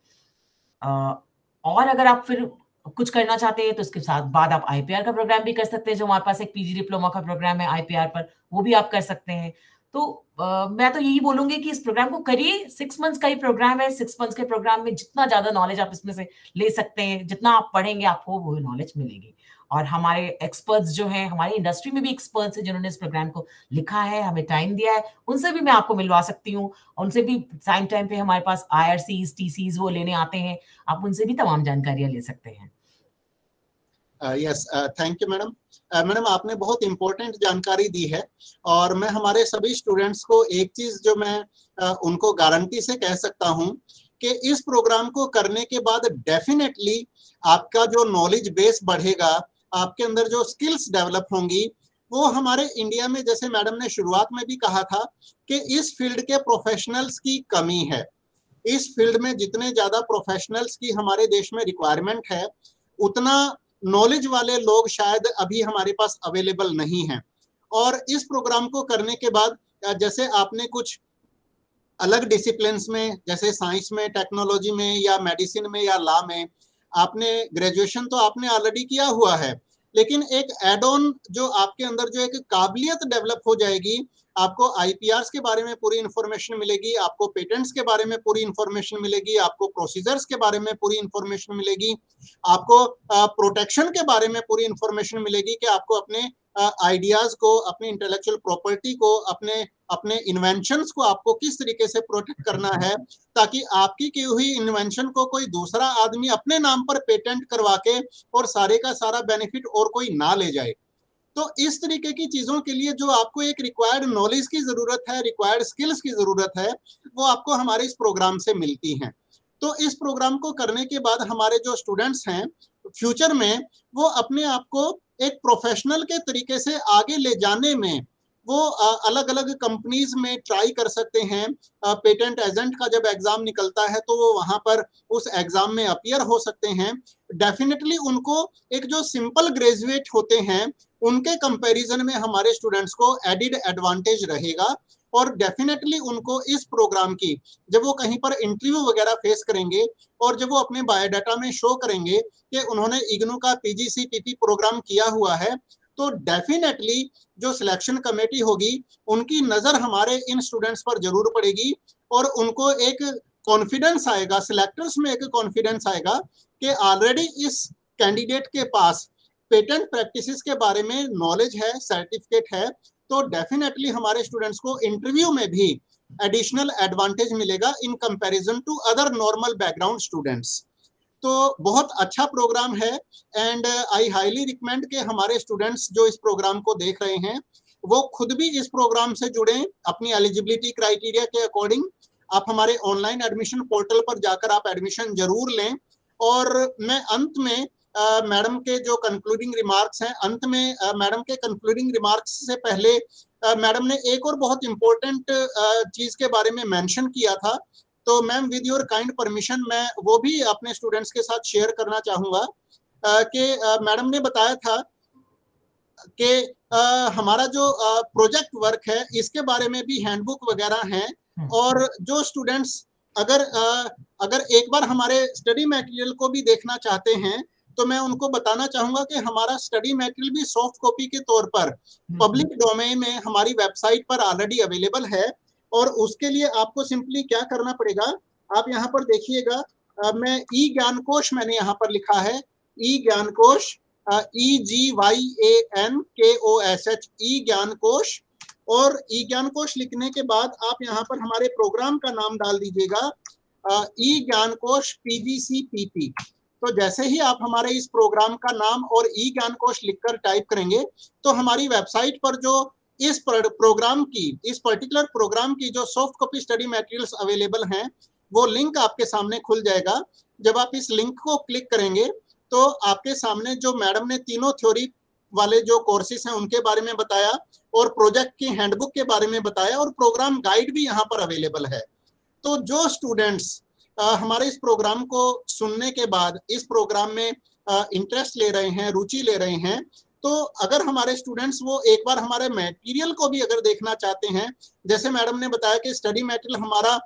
Speaker 2: और अगर आप फिर कुछ करना चाहते हैं तो इसके साथ बाद आप आईपीआर का प्रोग्राम भी कर सकते हैं, जो हमारे पास एक पीजी डिप्लोमा का प्रोग्राम है आईपीआर पर, वो भी आप कर सकते हैं। तो मैं तो यही बोलूंगी कि इस प्रोग्राम को करिए। 6 months का ही प्रोग्राम है। 6 months के प्रोग्राम में जितना ज्यादा नॉलेज आप इसमें से ले सकते हैं, जितना आप पढ़ेंगे आपको वो नॉलेज मिलेगी। और हमारे एक्सपर्ट्स जो हैं, हमारी इंडस्ट्री में भी एक्सपर्ट्स हैं जिन्होंने इस प्रोग्राम को लिखा है, हमें टाइम दिया है, उनसे भी मैं आपको मिलवा सकती हूँ। उनसे भी टाइम टाइम पे हमारे पास IRCs TCs वो लेने आते हैं, आप उनसे भी तमाम जानकारियां ले सकते हैं।
Speaker 1: Yes, thank you madam. Madam, आपने बहुत इंपॉर्टेंट जानकारी दी है, और मैं हमारे सभी स्टूडेंट्स को एक चीज जो मैं उनको गारंटी से कह सकता हूं कि इस प्रोग्राम को करने के बाद डेफिनेटली आपका जो नॉलेज बेस बढ़ेगा, आपके अंदर जो स्किल्स डेवलप होंगी, वो हमारे इंडिया में, जैसे मैडम ने शुरुआत में भी कहा था, कि इस फील्ड के प्रोफेशनल्स की कमी है। इस फील्ड में जितने ज्यादा प्रोफेशनल्स की हमारे देश में रिक्वायरमेंट है, उतना नॉलेज वाले लोग शायद अभी हमारे पास अवेलेबल नहीं हैं। और इस प्रोग्राम को करने के बाद, जैसे आपने कुछ अलग डिसिप्लिन्स में, जैसे साइंस में, टेक्नोलॉजी में, या मेडिसिन में, या लॉ में, आपने ग्रेजुएशन तो आपने ऑलरेडी किया हुआ है, लेकिन एक एड ऑन जो आपके अंदर जो एक काबिलियत डेवलप हो जाएगी, आपको IPRs के बारे में पूरी इंफॉर्मेशन मिलेगी, आपको पेटेंट्स के बारे में पूरी इंफॉर्मेशन मिलेगी, आपको प्रोसीजर्स के बारे में पूरी इंफॉर्मेशन मिलेगी, आपको प्रोटेक्शन के बारे में पूरी इंफॉर्मेशन मिलेगी कि आपको अपने आइडियाज को, अपनी इंटेलेक्चुअल प्रॉपर्टी को, अपने इन्वेंशंस को आपको किस तरीके से प्रोटेक्ट करना है, ताकि आपकी की हुई इन्वेंशन को कोई दूसरा आदमी अपने नाम पर पेटेंट करवा के और सारे का सारा बेनिफिट और कोई ना ले जाए। तो इस तरीके की चीजों के लिए जो आपको एक रिक्वायर्ड नॉलेज की जरूरत है, रिक्वायर्ड स्किल्स की जरूरत है, वो आपको हमारे इस प्रोग्राम से मिलती हैं। तो इस प्रोग्राम को करने के बाद हमारे जो स्टूडेंट्स हैं फ्यूचर में वो अपने आप को एक प्रोफेशनल के तरीके से आगे ले जाने में वो अलग अलग कंपनीज में ट्राई कर सकते हैं। पेटेंट एजेंट का जब एग्जाम निकलता है तो वो वहां पर उस एग्जाम में अपीयर हो सकते हैं। डेफिनेटली उनको एक जो सिंपल ग्रेजुएट होते हैं उनके कंपैरिजन में हमारे स्टूडेंट्स को एडिड एडवांटेज रहेगा, और डेफिनेटली उनको इस प्रोग्राम की जब वो कहीं पर इंटरव्यू वगैरह फेस करेंगे और जब वो अपने बायोडाटा में शो करेंगे कि उन्होंने इग्नू का PGCPP प्रोग्राम किया हुआ है, तो डेफिनेटली जो सिलेक्शन कमेटी होगी उनकी नजर हमारे इन स्टूडेंट्स पर जरूर पड़ेगी और उनको एक कॉन्फिडेंस आएगा, सिलेक्टर्स में एक कॉन्फिडेंस आएगा कि ऑलरेडी इस कैंडिडेट के पास पेटेंट प्रैक्टिसेस के बारे में नॉलेज है, सर्टिफिकेट है, तो डेफिनेटली हमारे स्टूडेंट्स को इंटरव्यू में भी एडिशनल एडवांटेज मिलेगा in comparison to other normal background students. तो बहुत अच्छा प्रोग्राम है एंड आई हाईली रिकमेंड कि हमारे स्टूडेंट्स जो इस प्रोग्राम को देख रहे हैं वो खुद भी इस प्रोग्राम से जुड़े अपनी एलिजिबिलिटी क्राइटेरिया के अकॉर्डिंग। आप हमारे ऑनलाइन एडमिशन पोर्टल पर जाकर आप एडमिशन जरूर लें। और मैं अंत में मैडम के जो कंक्लूडिंग रिमार्क्स हैं, अंत में मैडम के कंक्लूडिंग रिमार्क्स से पहले मैडम ने एक और बहुत इंपॉर्टेंट चीज के बारे में मेंशन किया था, तो ma'am with your kind permission मैं वो भी अपने स्टूडेंट्स के साथ शेयर करना चाहूंगा कि मैडम ने बताया था कि हमारा जो प्रोजेक्ट वर्क है इसके बारे में भी हैंडबुक वगैरह हैं, और जो स्टूडेंट्स अगर एक बार हमारे स्टडी मटेरियल को भी देखना चाहते हैं तो मैं उनको बताना चाहूंगा कि हमारा स्टडी मटेरियल भी सॉफ्ट कॉपी के तौर पर पब्लिक डोमेन में हमारी वेबसाइट पर ऑलरेडी अवेलेबल है। और उसके लिए आपको सिंपली क्या करना पड़ेगा, आप यहाँ पर देखिएगा, मैं ई ज्ञान कोश मैंने यहाँ पर लिखा है, ई ज्ञान कोश, EGYANKOSH, ई ज्ञान कोश। और ई ज्ञान कोश लिखने के बाद आप यहाँ पर हमारे प्रोग्राम का नाम डाल दीजिएगा, ई ज्ञान कोश PGCPP। तो जैसे ही आप हमारे इस प्रोग्राम का नाम और ई ज्ञान कोश लिखकर टाइप करेंगे तो हमारी वेबसाइट पर जो इस प्रोग्राम की, इस पर्टिकुलर प्रोग्राम की जो soft copy study materials available हैं वो लिंक आपके सामने खुल जाएगा। जब आप इस लिंक को क्लिक करेंगे तो आपके सामने जो मैडम ने तीनों थ्योरी वाले जो कोर्सेज हैं उनके बारे में बताया और प्रोजेक्ट की हैंडबुक के बारे में बताया और प्रोग्राम गाइड भी यहाँ पर अवेलेबल है। तो जो स्टूडेंट्स हमारे इस प्रोग्राम को सुनने के बाद इस प्रोग्राम में इंटरेस्ट ले रहे हैं, रुचि ले रहे हैं, तो अगर हमारे स्टूडेंट्स वो एक बार हमारे मटेरियल को भी अगर देखना चाहते हैं, जैसे मैडम ने बताया कि स्टडी मटेरियल हमारा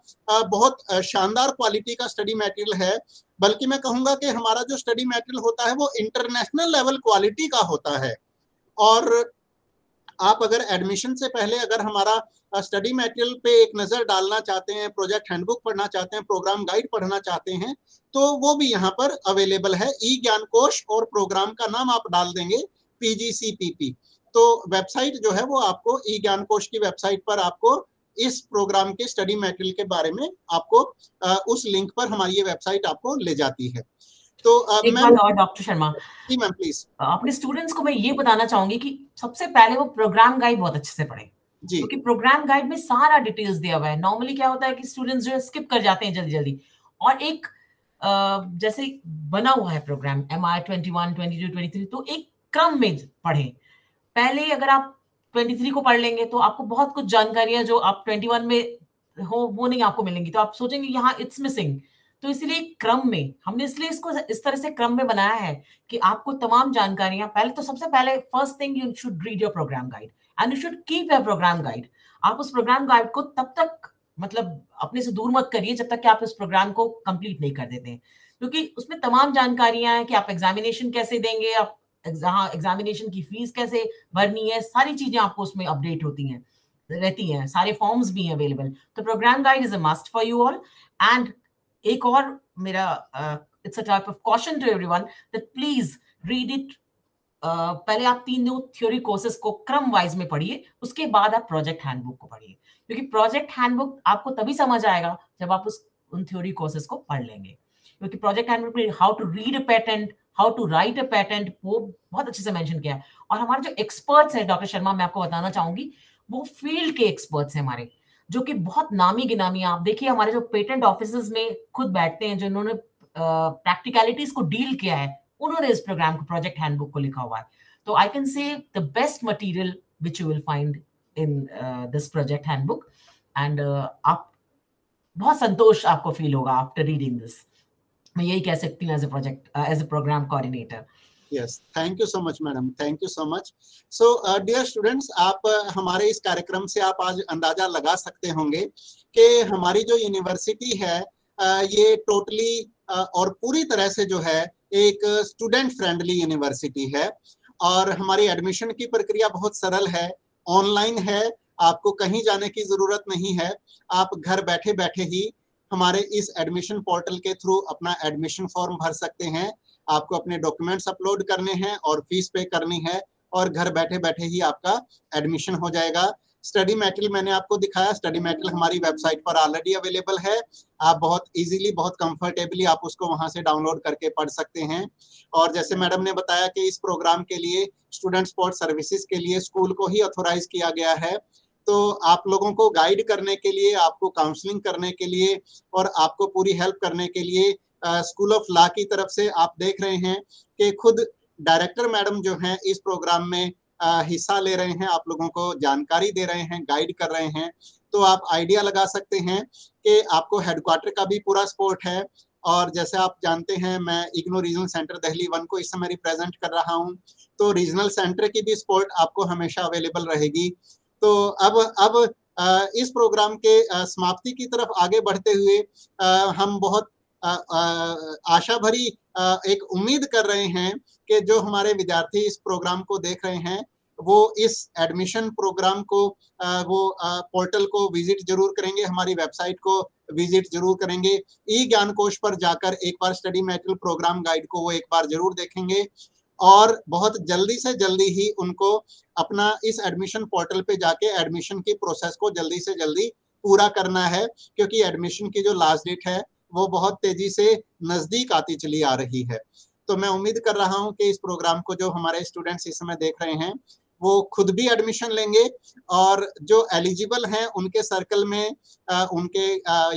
Speaker 1: बहुत शानदार क्वालिटी का स्टडी मटेरियल है, बल्कि मैं कहूँगा कि हमारा जो स्टडी मटेरियल होता है वो इंटरनेशनल लेवल क्वालिटी का होता है। और आप अगर एडमिशन से पहले अगर हमारा स्टडी मटेरियल पे एक नज़र डालना चाहते हैं, प्रोजेक्ट हैंडबुक पढ़ना चाहते हैं, प्रोग्राम गाइड पढ़ना चाहते हैं, तो वो भी यहाँ पर अवेलेबल है। ई ज्ञान कोश और प्रोग्राम का नाम आप डाल देंगे PGCPP, तो वेबसाइट जो है वो आपको ई ज्ञान कोश की वेबसाइट पर आपको इस प्रोग्राम के स्टडी मटेरियल के बारे में आपको उस लिंक पर हमारी ये वेबसाइट आपको ले जाती है। तो
Speaker 2: एक बात और डॉक्टर शर्मा,
Speaker 1: जी मैम प्लीज।
Speaker 2: अपने स्टूडेंट्स को मैं ये बताना चाहूंगी कि सबसे पहले वो प्रोग्राम गाइड बहुत अच्छे से पढ़ें, क्योंकि प्रोग्राम गाइड में सारा डिटेल्स दिया हुआ है। नॉर्मली क्या होता है कि स्टूडेंट्स जो है स्किप कर जाते हैं जल्दी जल्दी, और एक जैसे बना हुआ है प्रोग्राम MI 21, 22, 23, तो एक क्रम में पढ़ें। पहले अगर आप 23 को पढ़ लेंगे तो आपको बहुत कुछ जानकारियां जो आप 21 में हो वो नहीं आपको मिलेंगी, तो आप सोचेंगे यहाँ इट्स मिसिंग। तो इसलिए क्रम में हमने इसलिए इसको इस तरह से क्रम में बनाया है कि आपको तमाम जानकारियां, पहले तो सबसे पहले first thing you should read your programme guide and you should keep your programme guide. आप उस प्रोग्राम गाइड को तब तक मतलब अपने से दूर मत करिए जब तक कि आप इस प्रोग्राम को कंप्लीट नहीं कर देते हैं, क्योंकि उसमें तमाम जानकारियां हैं कि आप एग्जामिनेशन कैसे देंगे, आप एग्जामिनेशन की फीस कैसे भरनी है, सारी चीजें आपको उसमें अपडेट होती हैं। रहती हैं, सारे फॉर्म्स भी हैं अवेलेबल। तो programme guide is a must for you all. And एक और मेरा it's a type of caution to everyone that please read it. पहले आप 3 थ्योरी कोर्सेज को क्रम वाइज में पढ़िए, उसके बाद आप प्रोजेक्ट हैंडबुक को पढ़िए, क्योंकि प्रोजेक्ट हैंडबुक आपको तभी समझ आएगा जब आप उन थ्योरी कोर्सेज को पढ़ लेंगे। क्योंकि प्रोजेक्ट हैंडबुक में how to read a patent, how to write a patent, वो बहुत अच्छे से मेंशन किया है। और हमारे जो एक्सपर्ट्स हैं डॉक्टर शर्मा, मैं आपको बताना चाहूंगी, वो फील्ड के एक्सपर्ट्स हैं हमारे, जो कि बहुत नामी गिनामी। आप देखिए हमारे जो पेटेंट ऑफिसेज में खुद बैठते हैं, जिन्होंने प्रैक्टिकलिटीज को डील किया है, उन्होंने इस प्रोग्राम को, प्रोजेक्ट हैंडबुक को लिखा हुआ है। तो I can say the best material which you will find in this project handbook. And आप बहुत संतोष आपको फील होगा आफ्टर रीडिंग दिस। मैं यही कह सकती हूँ as a programme coordinator.
Speaker 1: Yes, thank you so much madam, thank you so much. So dear students, आप हमारे इस कार्यक्रम से आप आज अंदाजा लगा सकते होंगे कि हमारी जो यूनिवर्सिटी है ये टोटली और पूरी तरह से जो है एक स्टूडेंट फ्रेंडली यूनिवर्सिटी है। और हमारी एडमिशन की प्रक्रिया बहुत सरल है, ऑनलाइन है, आपको कहीं जाने की जरूरत नहीं है। आप घर बैठे बैठे ही हमारे इस एडमिशन पोर्टल के थ्रू अपना एडमिशन फॉर्म भर सकते हैं। आपको अपने डॉक्यूमेंट्स अपलोड करने हैं और फीस पे करनी है, और घर बैठे बैठे ही आपका एडमिशन हो जाएगा। स्टडी मटेरियल मैंने आपको दिखाया, स्टडी मटेरियल हमारी वेबसाइट पर ऑलरेडी अवेलेबल है। आप बहुत इजीली, बहुत कंफर्टेबली आप उसको वहां से डाउनलोड करके पढ़ सकते हैं। और जैसे मैडम ने बताया कि इस प्रोग्राम के लिए, स्टूडेंट सपोर्ट सर्विसेज के लिए स्कूल को ही ऑथोराइज किया गया है। तो आप लोगों को गाइड करने के लिए, आपको काउंसलिंग करने के लिए और आपको पूरी हेल्प करने के लिए स्कूल ऑफ लॉ की तरफ से आप देख रहे हैं कि खुद डायरेक्टर मैडम जो हैं इस प्रोग्राम में हिस्सा ले रहे हैं, आप लोगों को जानकारी दे रहे हैं, गाइड कर रहे हैं। तो आप आइडिया लगा सकते हैं कि आपको हेडक्वार्टर का भी पूरा सपोर्ट है। और जैसे आप जानते हैं, मैं इग्नू रीजनल सेंटर दिल्ली 1 को इस समय रिप्रेजेंट कर रहा हूं, तो रीजनल सेंटर की भी सपोर्ट आपको हमेशा अवेलेबल रहेगी। तो अब इस प्रोग्राम के समाप्ति की तरफ आगे बढ़ते हुए हम बहुत आशा भरी एक उम्मीद कर रहे हैं कि जो हमारे विद्यार्थी इस प्रोग्राम को देख रहे हैं वो इस एडमिशन प्रोग्राम को वो पोर्टल को विजिट जरूर करेंगे, हमारी वेबसाइट को विजिट जरूर करेंगे, ई ज्ञान कोश पर जाकर एक बार स्टडी मटेरियल प्रोग्राम गाइड को वो एक बार जरूर देखेंगे। और बहुत जल्दी से जल्दी ही उनको अपना इस एडमिशन पोर्टल पे जाके एडमिशन की प्रोसेस को जल्दी से जल्दी पूरा करना है, क्योंकि एडमिशन की जो लास्ट डेट है वो बहुत तेजी से नजदीक आती चली आ रही है। तो मैं उम्मीद कर रहा हूं कि इस प्रोग्राम को जो हमारे स्टूडेंट्स इस समय देख रहे हैं वो खुद भी एडमिशन लेंगे, और जो एलिजिबल हैं उनके सर्कल में उनके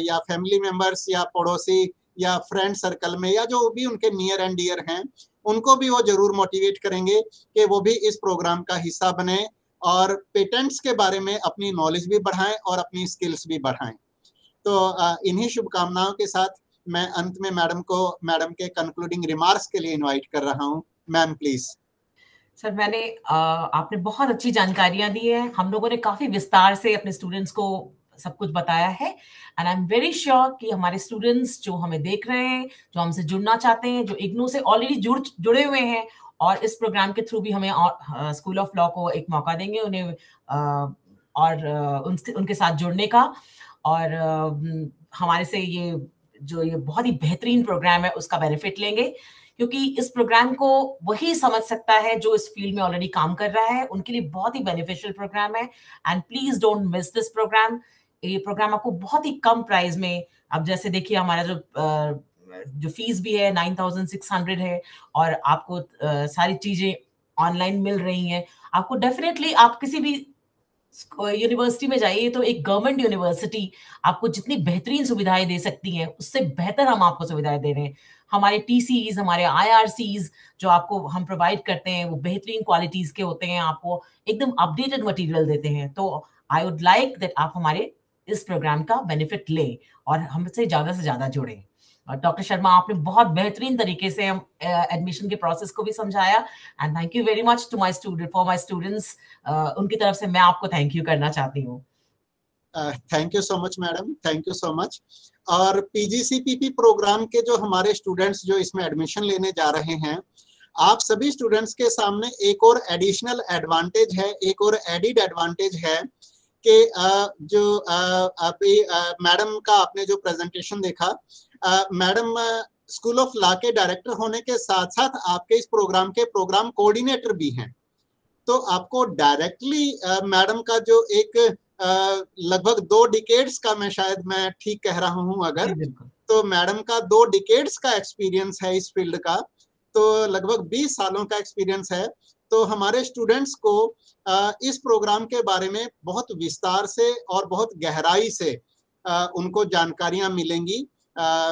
Speaker 1: या फैमिली मेंबर्स या पड़ोसी या फ्रेंड सर्कल में या जो भी उनके नियर एंड डियर हैं, उनको भी वो जरूर मोटिवेट करेंगे कि वो भी इस प्रोग्राम का हिस्सा बने और पेटेंट्स के बारे में अपनी नॉलेज भी बढ़ाएं और अपनी स्किल्स भी बढ़ाएं। तो इन्हीं शुभकामनाओं के साथ मैं अंत में मैडम के कंक्लूडिंग रिमार्क्स के लिए इनवाइट कर रहा हूं। Ma'am please.
Speaker 2: सर, आपने बहुत अच्छी जानकारियां दी है, हम लोगों ने काफी विस्तार से अपने स्टूडेंट्स को सब कुछ बताया है। And I am very sure कि हमारे स्टूडेंट्स जो हमें देख रहे हैं, जो हमसे जुड़ना चाहते हैं, जो इग्नू से ऑलरेडी जुड़े हुए हैं और इस प्रोग्राम के थ्रू भी हमें स्कूल ऑफ लॉ को एक मौका देंगे उन्हें और उनके साथ जुड़ने का, और हमारे से ये बहुत ही बेहतरीन प्रोग्राम है उसका बेनिफिट लेंगे, क्योंकि इस प्रोग्राम को वही समझ सकता है जो इस फील्ड में ऑलरेडी काम कर रहा है, उनके लिए बहुत ही बेनिफिशियल प्रोग्राम है। And please don't miss this programme. ये प्रोग्राम आपको बहुत ही कम प्राइस में, अब जैसे देखिए हमारा जो फीस भी है 9,600 है, और आपको सारी चीजें ऑनलाइन मिल रही हैं। आपको डेफिनेटली, आप किसी भी यूनिवर्सिटी में जाइए तो एक गवर्नमेंट यूनिवर्सिटी आपको जितनी बेहतरीन सुविधाएं दे सकती है, उससे बेहतर हम आपको सुविधाएं दे रहे हैं। हमारे टीसीज, हमारे आईआरसीज जो आपको हम प्रोवाइड करते हैं वो बेहतरीन क्वालिटीज के होते हैं, आपको एकदम अपडेटेड मटेरियल देते हैं। तो आई वुड लाइक दैट आप हमारे इस प्रोग्राम का बेनिफिट लें और हमसे ज्यादा से ज्यादा जुड़ें। डॉक्टर शर्मा, आपने बहुत बेहतरीन तरीके से हम एडमिशन के प्रोसेस को भी समझाया, and thank you very much to my students. उनकी तरफ से मैं आपको थैंक यू करना चाहती हूँ।
Speaker 1: Thank you so much madam, thank you so much. और पीजीसीपीपी प्रोग्राम के जो हमारे स्टूडेंट्स जो इसमें एडमिशन लेने जा रहे हैं, आप सभी स्टूडेंट्स के सामने एक और एडिशनल एडवांटेज है, एक और एडिड एडवांटेज है कि जो अभी मैडम का आपने जो प्रेजेंटेशन देखा, मैडम स्कूल ऑफ लॉ के डायरेक्टर होने के साथ साथ आपके इस प्रोग्राम के प्रोग्राम कोऑर्डिनेटर भी हैं। तो आपको डायरेक्टली मैडम का जो एक लगभग 2 डिकेड्स का, मैं ठीक कह रहा हूं अगर, तो मैडम का 2 डिकेड्स का एक्सपीरियंस है इस फील्ड का, तो लगभग 20 सालों का एक्सपीरियंस है। तो हमारे स्टूडेंट्स को इस प्रोग्राम के बारे में बहुत विस्तार से और बहुत गहराई से उनको जानकारियां मिलेंगी।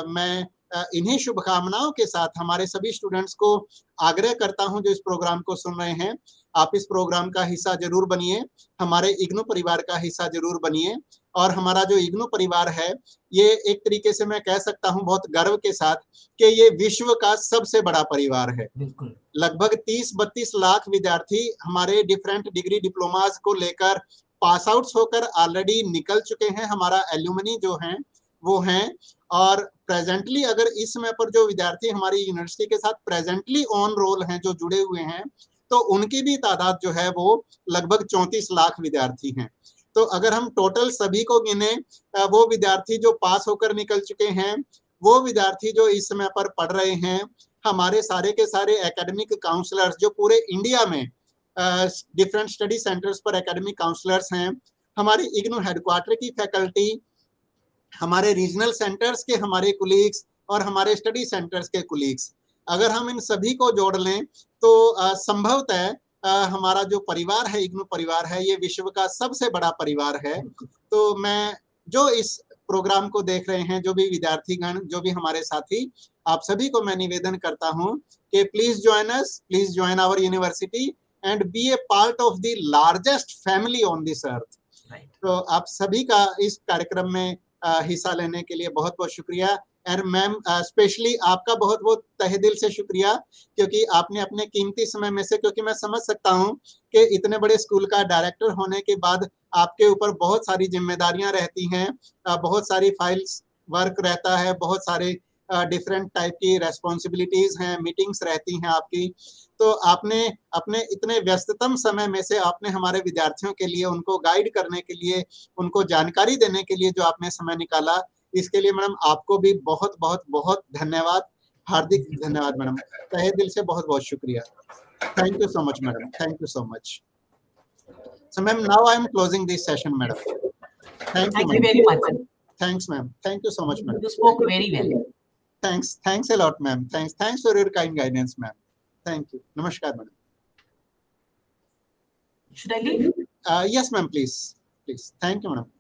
Speaker 1: मैं इन्हीं शुभकामनाओं के साथ हमारे सभी स्टूडेंट्स को आग्रह करता हूं जो इस प्रोग्राम को सुन रहे हैं, आप इस प्रोग्राम का हिस्सा जरूर बनिए, हमारे इग्नू परिवार का हिस्सा जरूर बनिए। और हमारा जो इग्नू परिवार है, ये एक तरीके से मैं कह सकता हूं बहुत गर्व के साथ कि ये विश्व का सबसे बड़ा परिवार है।
Speaker 2: बिल्कुल।
Speaker 1: लगभग 30-32 लाख विद्यार्थी हमारे डिफरेंट डिग्री डिप्लोमास को लेकर पास आउट्स होकर ऑलरेडी निकल चुके हैं। हमारा एल्यूमनी जो हैं वो हैं, और प्रेजेंटली अगर इस समय पर जो विद्यार्थी हमारी यूनिवर्सिटी के साथ प्रेजेंटली ऑन रोल हैं, जो जुड़े हुए हैं, तो उनकी भी तादाद जो है वो लगभग 34 लाख विद्यार्थी हैं। तो अगर हम टोटल सभी को गिने, वो विद्यार्थी जो पास होकर निकल चुके हैं, वो विद्यार्थी जो इस समय पर पढ़ रहे हैं, हमारे सारे के सारे एकेडमिक काउंसलर्स जो पूरे इंडिया में डिफरेंट स्टडी सेंटर्स पर एकेडमिक काउंसलर्स हैं, हमारे इग्नू हेडक्वार्टर की फैकल्टी, हमारे रीजनल सेंटर्स के हमारे कुलीग्स और हमारे स्टडी सेंटर्स के कुलीग्स, अगर हम इन सभी को जोड़ लें तो संभवतः हमारा जो परिवार है, इग्नू परिवार है, ये विश्व का सबसे बड़ा परिवार है। तो मैं जो इस प्रोग्राम को देख रहे हैं, जो भी विद्यार्थीगण, जो भी हमारे साथी, आप सभी को मैं निवेदन करता हूं कि please join us, please join our university and be a part of the largest family on this earth. तो आप सभी का इस कार्यक्रम में हिस्सा लेने के लिए बहुत बहुत शुक्रिया। और मैम स्पेशली आपका बहुत बहुत तहे दिल से शुक्रिया, क्योंकि आपने अपने कीमती समय में से, क्योंकि मैं समझ सकता हूं कि इतने बड़े स्कूल का डायरेक्टर होने के बाद आपके ऊपर बहुत सारी जिम्मेदारियां रहती हैं, बहुत सारी फाइल्स वर्क रहता है, बहुत सारे डिफरेंट टाइप की रेस्पॉन्सिबिलिटीज हैं, मीटिंग्स रहती हैं आपकी। तो आपने अपने इतने व्यस्ततम समय में से आपने हमारे विद्यार्थियों के लिए, उनको गाइड करने के लिए, उनको जानकारी देने के लिए जो आपने समय निकाला, इसके लिए मैडम आपको भी बहुत बहुत बहुत धन्यवाद, हार्दिक धन्यवाद मैडम, तहे दिल से बहुत बहुत शुक्रिया। Thank you so much madam, thank you so much. So ma'am, now I am closing this session, madam.
Speaker 2: Thank you very much.
Speaker 1: Thanks ma'am, thank you so much madam.
Speaker 2: You spoke very well.
Speaker 1: Thanks a lot ma'am, thanks for your kind guidance ma'am. Thank you. Namaskar madam.
Speaker 2: Should I leave?
Speaker 1: Yes ma'am, please. Thank you madam.